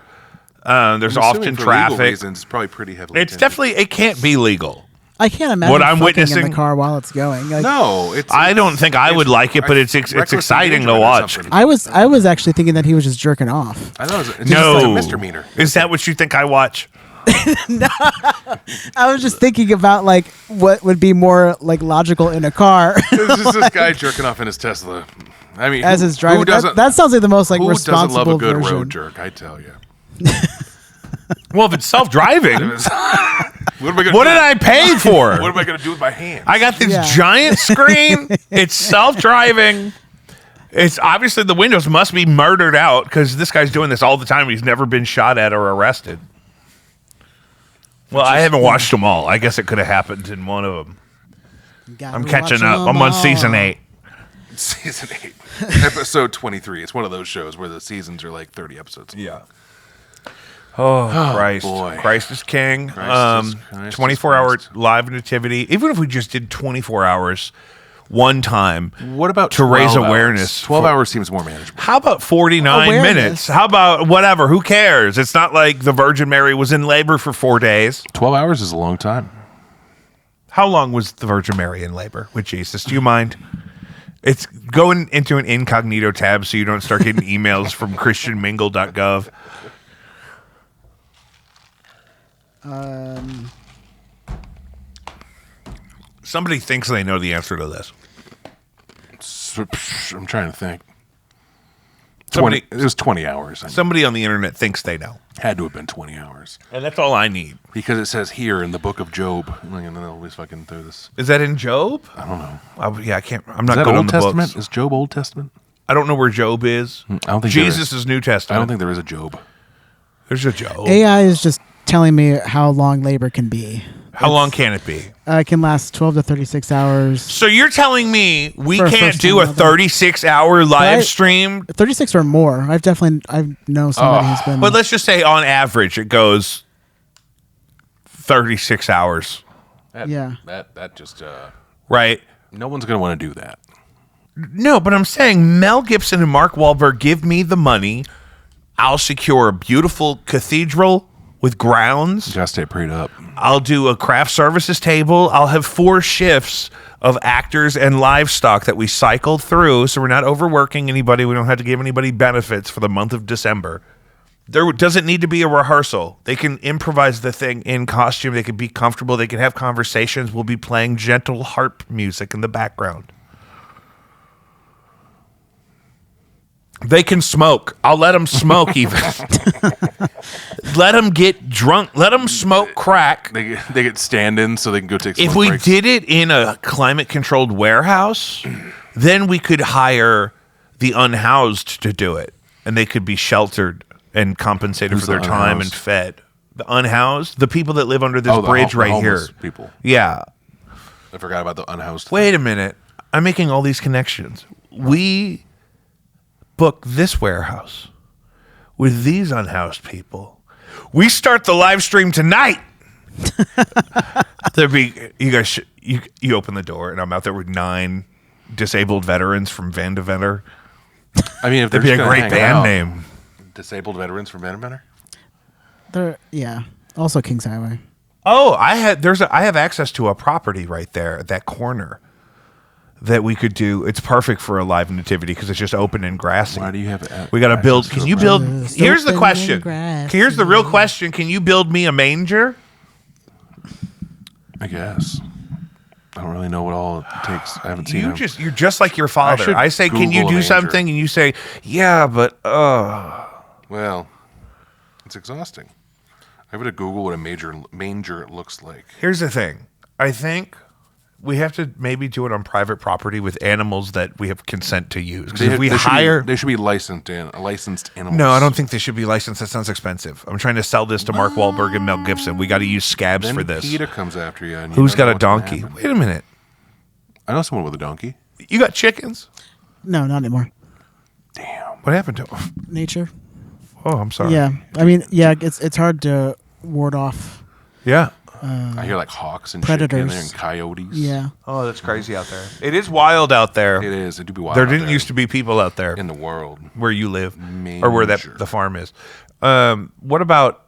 A: There's
B: I'm assuming
A: often
B: for legal
A: traffic.
B: reasons, it's probably pretty heavily.
A: It's
B: tinted.
A: definitely, it can't be legal.
D: I can't imagine
A: What I'm
D: fucking in
A: witnessing-
D: the car while it's going. Like,
B: No,
A: I don't think I would like it, but it's
B: reckless
A: exciting to
B: endangerment or
A: watch.
B: something.
D: I was actually thinking that he was just jerking off.
B: I know it's just
A: No.
B: like a misdemeanor.
A: Is that what you think I watch?
D: I was just thinking about like what would be more like logical in a car
B: It's just this guy jerking off in his Tesla. I mean,
D: as his driver. That sounds like the most like
B: who doesn't
D: responsible
B: love a good
D: version.
B: road jerk? I tell you.
A: Well, if it's self-driving,
B: What am I gonna
A: what
B: do?
A: did I pay for?
B: What am I going to do with my hands?
A: I got this
D: Yeah.
A: giant screen. It's self-driving. It's obviously the windows must be murdered out because this guy's doing this all the time. He's never been shot at or arrested. Well, I haven't watched them all. I guess it could have happened in one of them.
D: Gotta
A: I'm
D: watch
A: catching up.
D: them
A: I'm on
D: all.
A: season 8.
B: Season 8, episode 23. It's one of those shows where the seasons are like 30 episodes.
A: Yeah. Oh, Christ.
B: boy.
A: Christ is king.
B: Christ is
A: 24-hour
B: Christ.
A: live nativity. Even if we just did 24 hours, one time.
B: What about
A: to raise
B: 12 hours?
A: awareness?
B: 12 hours seems more manageable.
A: How about 49
D: Awareness.
A: minutes? How about whatever? Who cares? It's not like the Virgin Mary was in labor for 4 days.
B: 12 hours is a long time.
A: How long was the Virgin Mary in labor with Jesus? Do you mind? It's going into an incognito tab so you don't start getting emails from christianmingle.gov. Somebody thinks they know the answer to this.
B: I'm trying to think.
A: Somebody-
B: It was 20 hours.
A: Somebody on the internet thinks they know.
B: Had to have been 20 hours.
A: And that's all I need.
B: Because it says here in the book of Job. Like, and then I'll always fucking throw this.
A: Is that in Job?
B: I don't know.
A: I can't. I'm
B: Is
A: not
B: that
A: good on
B: Old
A: the
B: Testament?
A: books.
B: Is Job Old Testament?
A: I don't know where Job is.
B: I don't think there
A: Jesus is New Testament.
B: I don't think there is a Job.
A: There's a Job.
D: AI is just telling me how long labor can be.
A: How long can it be?
D: It can last 12 to 36 hours.
A: So you're telling me we
D: For a
A: can't
D: first
A: do a
D: time
A: 36-hour live
D: Right.
A: stream?
D: 36 or more. I know somebody who's been.
A: But let's just say on average it goes 36 hours,
D: Yeah.
B: That just
A: right?
B: no one's gonna want to do that.
A: No, but I'm saying Mel Gibson and Mark Wahlberg give me the money. I'll secure a beautiful cathedral with grounds.
B: You gotta stay prayed up.
A: I'll do a craft services table. I'll have 4 shifts of actors and livestock that we cycle through, so we're not overworking anybody. We don't have to give anybody benefits for the month of December. There doesn't need to be a rehearsal. They can improvise the thing in costume. They can be comfortable. They can have conversations. We'll be playing gentle harp music in the background. They can smoke. I'll let them smoke even. Let them get drunk. Let them smoke crack.
B: They get stand-ins so they can go take.
A: If
B: smoke
A: we
B: breaks.
A: did it in a climate-controlled warehouse, then we could hire the unhoused to do it, and they could be sheltered and compensated
B: Who's
A: for their
B: the
A: time and
B: unhoused?
A: fed. The unhoused, the people that live under this
B: the
A: bridge right here.
B: homeless people.
A: Yeah.
B: I forgot about the unhoused.
A: Wait a minute. I'm making all these connections. We book this warehouse with these unhoused people. We start the live stream tonight. There'd be you guys. You open the door, and I'm out there with 9 disabled veterans from Van de Vendor.
B: I mean, if
A: That'd be
B: they're
A: a
B: just gonna
A: great
B: hang
A: band
B: out,
A: name.
B: Disabled veterans from Vanderbilt.
D: Yeah. Also Kings Highway.
A: Oh, I have access to a property right there at that corner that we could do. It's perfect for a live nativity because it's just open and grassy.
B: Why do you have?
A: We got to build.
B: access to
A: Can
B: a
A: you
B: property?
A: build?
D: It's
A: Here's the
D: open
A: question.
D: and grassy.
A: Here's the real question. Can you build me a manger?
B: I guess. I don't really know what all it takes. I haven't seen.
A: You're just like your father.
B: should
A: I say, can you
B: Google a
A: do
B: manger.
A: something? And you say, yeah, but
B: Well, it's exhausting. I would have Google what a manger looks like.
A: here's the thing. I think we have to maybe do it on private property with animals that we have consent to use. Because if we hire,
B: they should be licensed animals.
A: no, I don't think they should be licensed. That sounds expensive. I'm trying to sell this to Mark Wahlberg and Mel Gibson. We got to use scabs
B: Then
A: for this.
B: PETA comes after you. And you
A: Who's
B: don't know
A: got a
B: what's gonna
A: donkey?
B: happen.
A: Wait a minute.
B: I know someone with a donkey.
A: You got chickens?
D: No, not anymore.
B: Damn.
A: What happened to them?
D: Nature.
A: Oh, I'm sorry.
D: Yeah. I mean, yeah, it's hard to ward off.
A: Yeah.
B: I hear like hawks and shit in
D: Predators.
B: there and coyotes.
D: Yeah.
A: Oh, that's crazy out there. It is wild out there.
B: It is. It do be wild.
A: There
B: out
A: didn't used to be people out there
B: in the world.
A: where you live or where
B: Manger.
A: the farm is. What about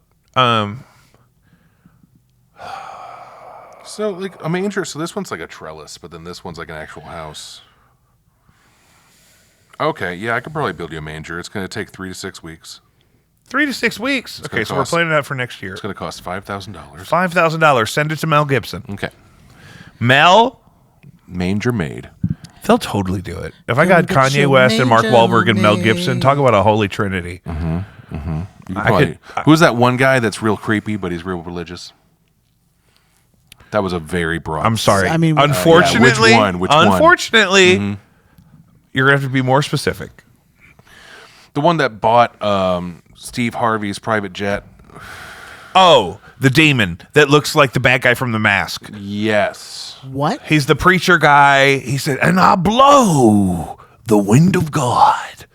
B: So like a manger. So this one's like a trellis, but then this one's like an actual house. Okay, yeah, I could probably build you a manger. It's going to take 3 to 6 weeks.
A: 3 to 6 weeks? Okay,
B: gonna
A: so we're
B: cost-
A: planning that for next year.
B: It's going to cost $5,000.
A: $5,000. Send it to Mel Gibson.
B: Okay,
A: Mel,
B: manger made.
A: they'll totally do it. If I got
D: get
A: Kanye
D: your
A: West and Mark
D: manger
A: Wahlberg and Mel
D: made.
A: Gibson, talk about a holy trinity.
B: You can
A: I
B: probably,
A: could-
B: who's that one guy that's real creepy, but he's real religious? That was a very broad.
A: I'm sorry.
D: I mean,
A: unfortunately,
B: yeah, which one?
A: unfortunately, you're going to have to be more specific.
B: The one that bought Steve Harvey's private jet.
A: Oh, the demon that looks like the bad guy from The Mask.
B: Yes.
D: What?
A: He's the preacher guy. He said, and I blow the wind of God.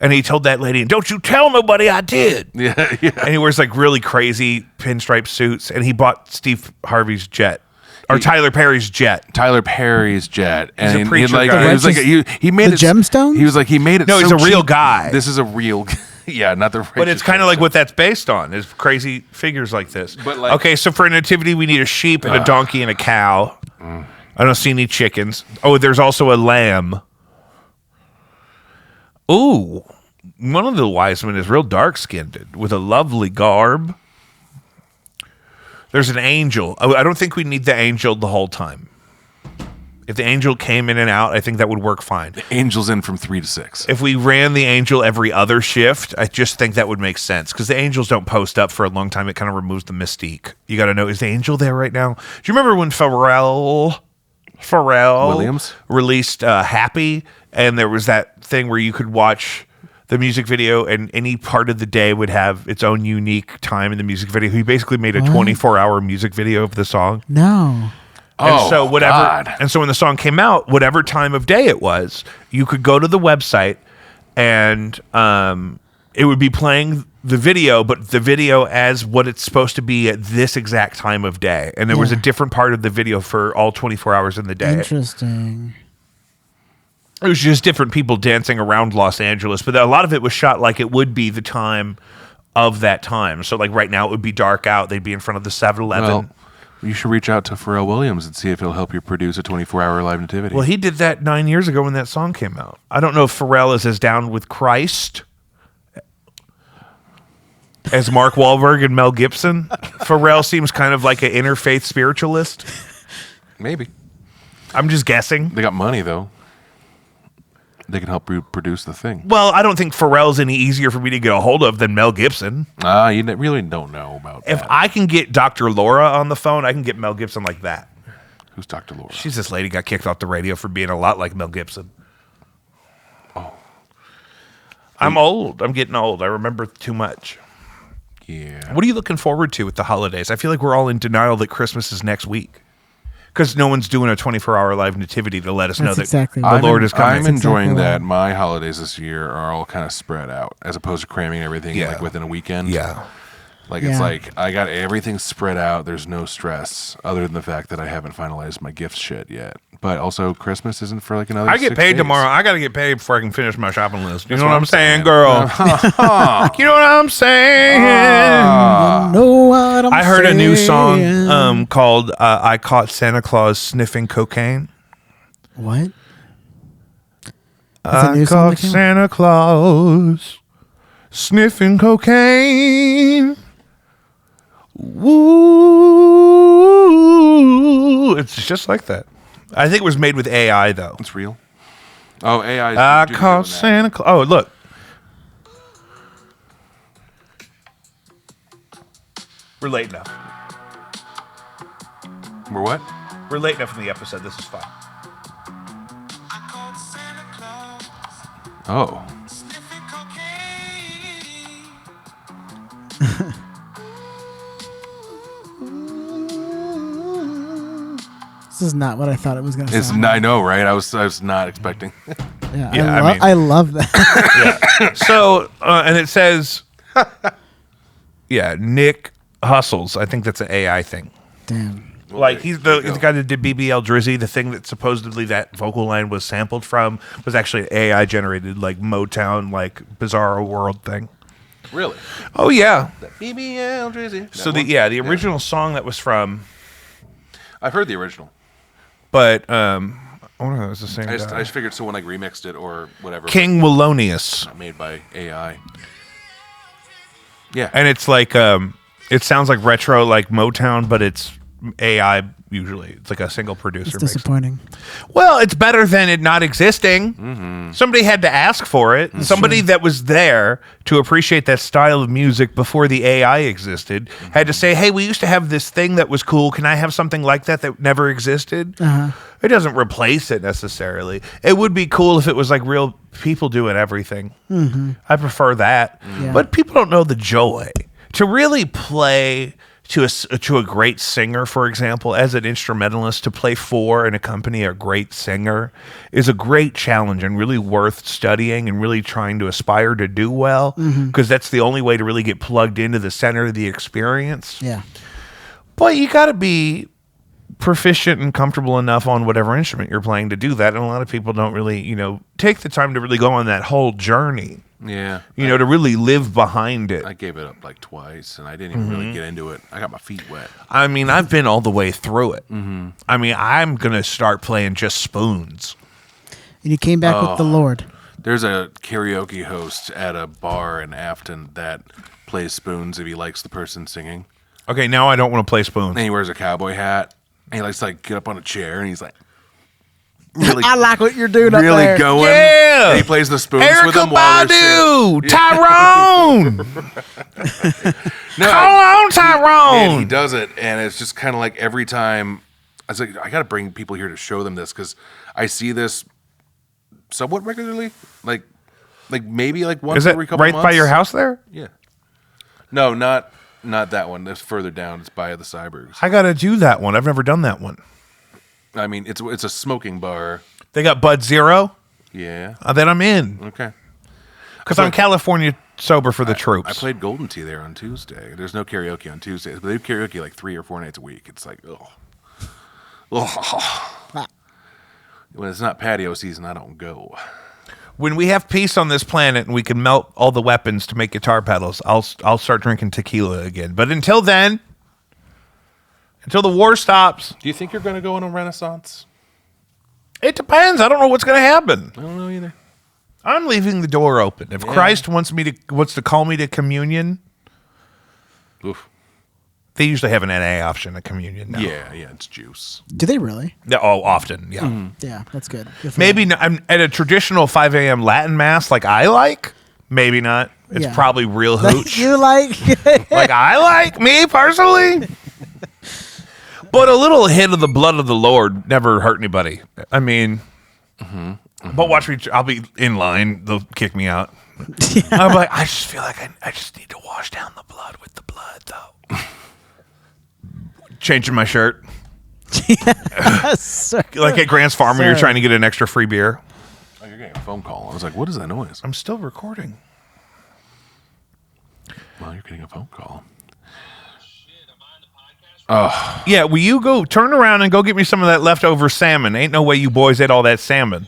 A: And he told that lady, don't you tell nobody I did.
B: Yeah, yeah.
A: And he wears like really crazy pinstripe suits. And he bought Steve Harvey's jet. Or Tyler Perry's Jet.
B: Tyler Perry's Jet, and
A: a preacher
B: like
A: guy.
B: it was like he made
D: The
B: it
D: Gemstones?
B: He was like he made it.
A: No,
B: so
A: he's a real
B: cheap.
A: guy.
B: This is a real. Yeah, not the.
A: But it's kind of like what that's based on, is crazy figures like this.
B: But like-
A: okay, so for a nativity, we need a sheep and a donkey and a cow. I don't see any chickens. Oh, there's also a lamb. Ooh, one of the wise men is real dark-skinned with a lovely garb. There's an angel. Oh, I don't think we need the angel the whole time. If the angel came in and out, I think that would work fine.
B: Angels in from 3 to 6.
A: If we ran the angel every other shift, I just think that would make sense because the angels don't post up for a long time. It kind of removes the mystique. You got to know, is the angel there right now? Do you remember when Pharrell
B: Williams
A: released Happy, and there was that thing where you could watch the music video and any part of the day would have its own unique time in the music video? He basically made a 24-hour music video of the song.
D: No.
A: And so whatever,
B: God.
A: and so when the song came out, whatever time of day it was, you could go to the website and it would be playing the video, but the video as what it's supposed to be at this exact time of day. And there was a different part of the video for all 24 hours in the day.
D: Interesting.
A: It was just different people dancing around Los Angeles, but a lot of it was shot like it would be the time of that time. So like right now it would be dark out. They'd be in front of the 7-Eleven.
B: Well, you should reach out to Pharrell Williams and see if he'll help you produce a 24-hour live nativity.
A: Well, he did that 9 years ago when that song came out. I don't know if Pharrell is as down with Christ as Mark Wahlberg and Mel Gibson. Pharrell seems kind of like an interfaith spiritualist.
B: Maybe.
A: I'm just guessing.
B: They got money, though. They can help produce the thing.
A: Well, I don't think Pharrell's any easier for me to get a hold of than Mel Gibson.
B: You really don't know about
A: If
B: that.
A: I can get Dr. Laura on the phone, I can get Mel Gibson like that.
B: Who's Dr. Laura?
A: She's this lady got kicked off the radio for being a lot like Mel Gibson.
B: Oh.
A: I'm old. I'm getting old. I remember too much.
B: Yeah.
A: What are you looking forward to with the holidays? I feel like we're all in denial that Christmas is next week because no one's doing a 24-hour live nativity to let us know
D: That's
A: that
D: exactly
A: the
D: right.
A: Lord is coming.
B: I'm enjoying
D: exactly
B: that
D: right.
B: my holidays this year are all kind of spread out as opposed to cramming everything
A: Yeah.
B: like within a weekend.
A: Yeah.
B: Like
D: Yeah.
B: it's like I got everything spread out. There's no stress other than the fact that I haven't finalized my gift shit yet. But also Christmas isn't for like another
A: I get
B: 6
A: paid
B: days.
A: tomorrow. I got to get paid before I can finish my shopping list. You
B: That's
A: know what I'm saying,
B: saying.
A: girl? You know what I'm saying?
D: Know what I'm
A: I heard a new song
D: saying.
A: called I Caught Santa Claus Sniffing Cocaine.
D: What? That's a
A: I
D: new song
A: caught
D: that came out?
A: Santa Claus sniffing cocaine. Woo! It's just like that. I think it was made with AI though.
B: It's real. Oh, AI.
A: I caught Santa Claus. Oh, look. We're late enough.
B: We're what?
A: We're late enough in the episode. This is fine.
B: Oh.
D: This is not what I thought it was going to
B: It's
D: sound.
B: I know, right? I was not expecting.
D: Yeah,
A: Yeah, I mean-
D: I love that.
A: So, and it says, yeah, Nick Hustles. I think that's an AI thing.
D: Damn.
A: Like he's the guy that did BBL Drizzy. The thing that supposedly that vocal line was sampled from was actually an AI generated, like Motown, like Bizarro World thing.
B: Really?
A: Oh yeah.
B: BBL Drizzy.
A: So the original song that was from,
B: I've heard the original.
A: but I wonder if it was the same
B: I
A: guy.
B: just figured someone like remixed it or whatever.
A: King Wallonius,
B: Not made by AI. Yeah.
A: and it's like it sounds like retro, like Motown, but it's AI. Usually, it's like a single producer.
D: It's
A: Makes it.
D: disappointing.
A: Well, it's better than it not existing. Somebody had to ask for it. Somebody that was there to appreciate that style of music before the AI existed had to say, hey, we used to have this thing that was cool. Can I have something like that that never existed? It doesn't replace it necessarily. It would be cool if it was like real people doing everything. I prefer that.
D: Yeah.
A: But people don't know the joy. To really play to a great singer, for example, as an instrumentalist, to play for and accompany a great singer is a great challenge and really worth studying and really trying to aspire to do well, because that's the only way to really get plugged into the center of the experience.
D: Yeah.
A: But you got to be proficient and comfortable enough on whatever instrument you're playing to do that. And a lot of people don't really, take the time to really go on that whole journey.
B: Yeah.
A: To really live behind it.
B: I gave it up like twice, and I didn't even really get into it. I got my feet wet.
A: I mean, I've been all the way through it. Mm-hmm. I mean, I'm going to start playing just spoons.
D: And you came back with the Lord.
B: There's a karaoke host at a bar in Afton that plays spoons if he likes the person singing.
A: Okay, now I don't want to play spoons.
B: And he wears a cowboy hat, and he likes to get up on a chair, and he's like, really,
D: I like what you're doing up
B: really
D: there.
B: going.
A: Yeah.
B: And he plays the spoons with
A: Erica
B: them while they're
A: Badu, Tyrone.
B: No,
A: Come on, Tyrone.
B: Man, he does it, and it's just kind of like every time. I was like, I got to bring people here to show them this because I see this somewhat regularly, like maybe like once
A: Is it
B: every couple
A: right
B: months.
A: by your house there?
B: Yeah. No, not that one. That's further down. It's by the Cybergs.
A: I got to do that one. I've never done that one.
B: I mean, it's a smoking bar.
A: They got Bud Zero.
B: Yeah.
A: Then I'm in
B: Okay.
A: because I'm California sober for the troops.
B: I played Golden Tea there on Tuesday. There's no karaoke on Tuesdays, but they do karaoke like 3 or 4 nights a week. It's like, when it's not patio season, I don't go.
A: When we have peace on this planet and we can melt all the weapons to make guitar pedals, I'll start drinking tequila again. But until then, until the war stops,
B: Do you think you're going to go on a Renaissance?
A: it depends. I don't know what's going to happen.
B: I don't know either.
A: I'm leaving the door open. If Christ wants to call me to communion,
B: Oof.
A: they usually have an NA option at communion now.
B: Yeah, it's juice.
D: Do they really?
A: Often, yeah.
D: Yeah, that's good. Good for
A: Maybe
D: them.
A: I'm at a traditional 5 a.m. Latin mass like I like. Maybe not. It's
D: Yeah.
A: probably real hooch.
D: You like?
A: Like I like, me personally. But a little hint of the blood of the Lord never hurt anybody. I mean, but watch me. I'll be in line. They'll kick me out. I'm like, I just feel like I just need to wash down the blood with the blood, though. Changing my shirt.
D: Sir.
A: Like at Grant's Farm when you're
D: Sir.
A: trying to get an extra free beer.
B: Oh, you're getting a phone call. I was like, what is that noise?
A: I'm still recording.
B: Well, you're getting a phone call.
A: Yeah, will you go turn around and go get me some of that leftover salmon? Ain't no way you boys ate all that salmon.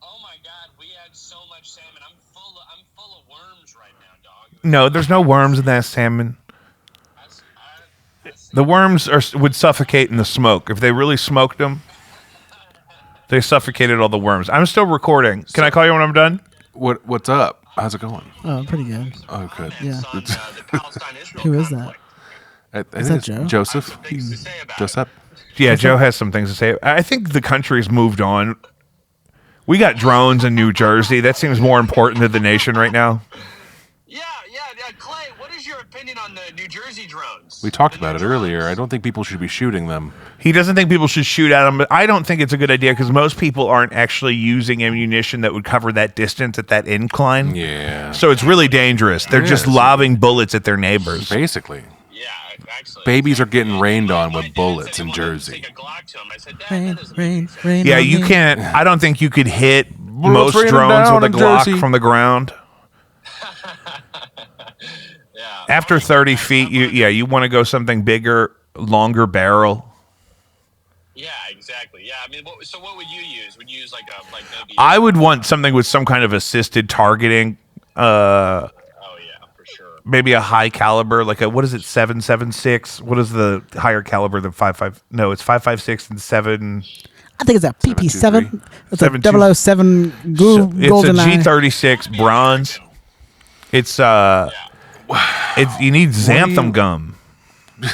E: Oh my God, we had so much salmon. I'm full of worms right now, dog.
A: No, there's no worms in that salmon. The worms would suffocate in the smoke. If they really smoked them, they suffocated all the worms. I'm still recording. Can I call you when I'm done?
B: What's up? How's it going?
D: Oh, pretty good.
B: Oh, good.
D: Yeah.
E: On the Palestine-Israel
D: Who is that?
E: conflict.
B: I think
D: that
B: it's
D: Joe?
B: Joseph.
E: Things to say about it.
B: Joseph.
A: Yeah, Joe has some things to say. I think the country's moved on. We got drones in New Jersey. That seems more important to the nation right now.
E: Yeah. Clay, what is your opinion on the New Jersey drones?
B: We talked about it earlier. I don't think people should be shooting them.
A: He doesn't think people should shoot at them, but I don't think it's a good idea because most people aren't actually using ammunition that would cover that distance at that incline.
B: Yeah.
A: So it's really dangerous. They're just
B: Yes.
A: lobbing bullets at their neighbors.
B: Basically.
E: Yeah, actually.
B: Babies are getting rained on with
E: My dad
B: bullets
E: said
B: in
E: he wanted to
B: Jersey.
E: take a Glock to him. I said, Dad,
D: Rain,
E: that doesn't
D: rain,
E: make sense.
D: rain.
A: Yeah,
D: on
A: you
D: me.
A: can't. I don't think you could hit most
B: raining
A: drones
B: down
A: with a
B: in
A: Glock
B: Jersey.
A: from the ground.
E: Yeah.
A: After 30 feet, you want to go something bigger, longer barrel.
E: Yeah, exactly. Yeah, I mean, what would you use? Would you use maybe?
A: I would want something with some kind of assisted targeting.
E: Oh yeah, for sure.
A: Maybe a high caliber, like a, what is it, 7.56? What is the higher caliber than 5.5? No, it's 5.56 and 7.
D: I think it's a PP7. It's a
A: 7.2.
D: 007
A: It's a
D: GoldenEye.
A: G36 bronze. It's you need xanthan gum.
E: Yeah.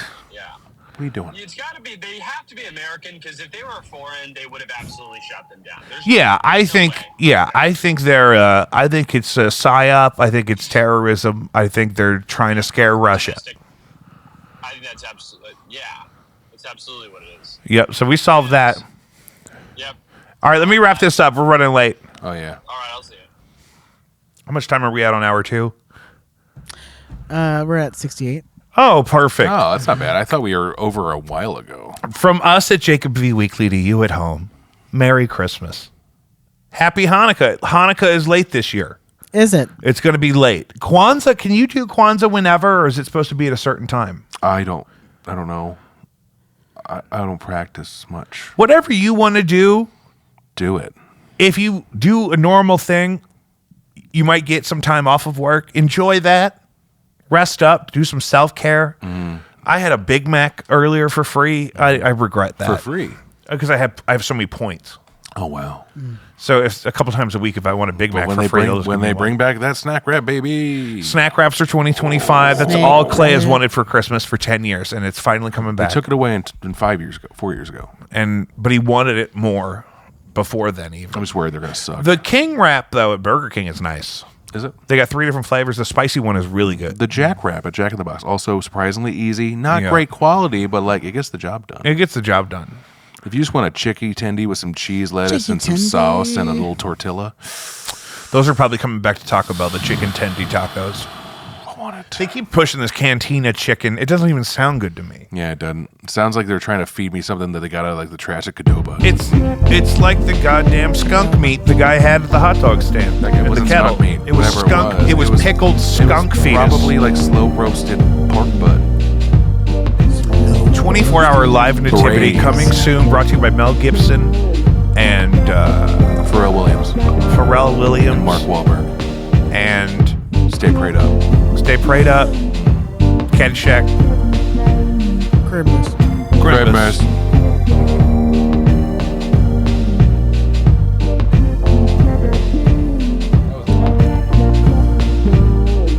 B: What are you doing?
E: It's got to be. They have to be American because if they were foreign, they would have absolutely shut them down.
A: Yeah, I
E: there's no
A: think.
E: way.
A: Yeah, I think they're. I think it's a psyop. I think it's terrorism. I think they're trying to scare Russia.
E: I think that's absolutely. Yeah, that's absolutely what it is.
A: Yep. So we solved that.
E: Yep.
A: All right, let me wrap this up. We're running late.
B: Oh, yeah.
E: All right, I'll see it.
A: How much time are we at on hour 2?
D: We're at 68.
A: Oh, perfect.
B: Oh, that's not bad. I thought we were over a while ago.
A: From us at Jacob V Weekly to you at home, Merry Christmas. Happy Hanukkah. Hanukkah is late this year.
D: Is it?
A: It's going to be late. Kwanzaa, can you do Kwanzaa whenever, or is it supposed to be at a certain time?
B: I don't know. I don't practice much.
A: Whatever you want to do,
B: Do it.
A: if you do a normal thing, you might get some time off of work. Enjoy that. Rest up. Do some self-care. I had a Big Mac earlier for free. I regret that.
B: For free.
A: Because I have so many points.
B: Oh, wow.
A: So if a couple times a week, if I want a Big Mac
B: When
A: for
B: they
A: free,
B: bring,
A: they'll just
B: when
A: give me
B: they
A: one.
B: bring back that snack wrap, baby.
A: Snack wraps are 2025. That's
D: Snack
A: all Clay has
D: wrap.
A: wanted for Christmas for 10 years, and it's finally coming
B: They
A: back.
B: took it away in 4 years ago.
A: But he wanted it more before then
B: I'm
A: even.
B: just worried they're going to suck.
A: The King wrap, though, at Burger King is nice.
B: Is it?
A: They got 3 different flavors. The spicy one is really good.
B: The Jack Wrap at Jack in the Box, also surprisingly easy. Not
A: Yeah.
B: great quality, but like it gets the job done.
A: It gets the job done.
B: If you just want a chicky tendy with some cheese, lettuce,
D: Chicky
B: and some
D: tendy.
B: sauce and a little tortilla,
A: Those are probably coming back to Taco Bell, the chicken tendy tacos.
B: I want it.
A: They keep pushing this cantina chicken. It doesn't even sound good to me.
B: Yeah, it doesn't. It sounds like they're trying to feed me something that they got out of like the trash at Cadoba.
A: It's like the goddamn skunk meat the guy had at the hot dog stand.
B: That guy
A: at
B: wasn't
A: the kettle.
B: skunk meat,
A: It was
B: whatever
A: skunk. It was pickled skunk fetus.
B: Probably like slow roasted pork butt.
A: 24-hour live nativity
B: Brains.
A: coming soon. Brought to you by Mel Gibson and
B: Pharrell Williams,
A: Pharrell Williams.
B: Mark Wahlberg.
A: And
B: Stay prayed up.
A: Stay Prayed Up. Caddyshack.
D: Christmas.
A: Christmas.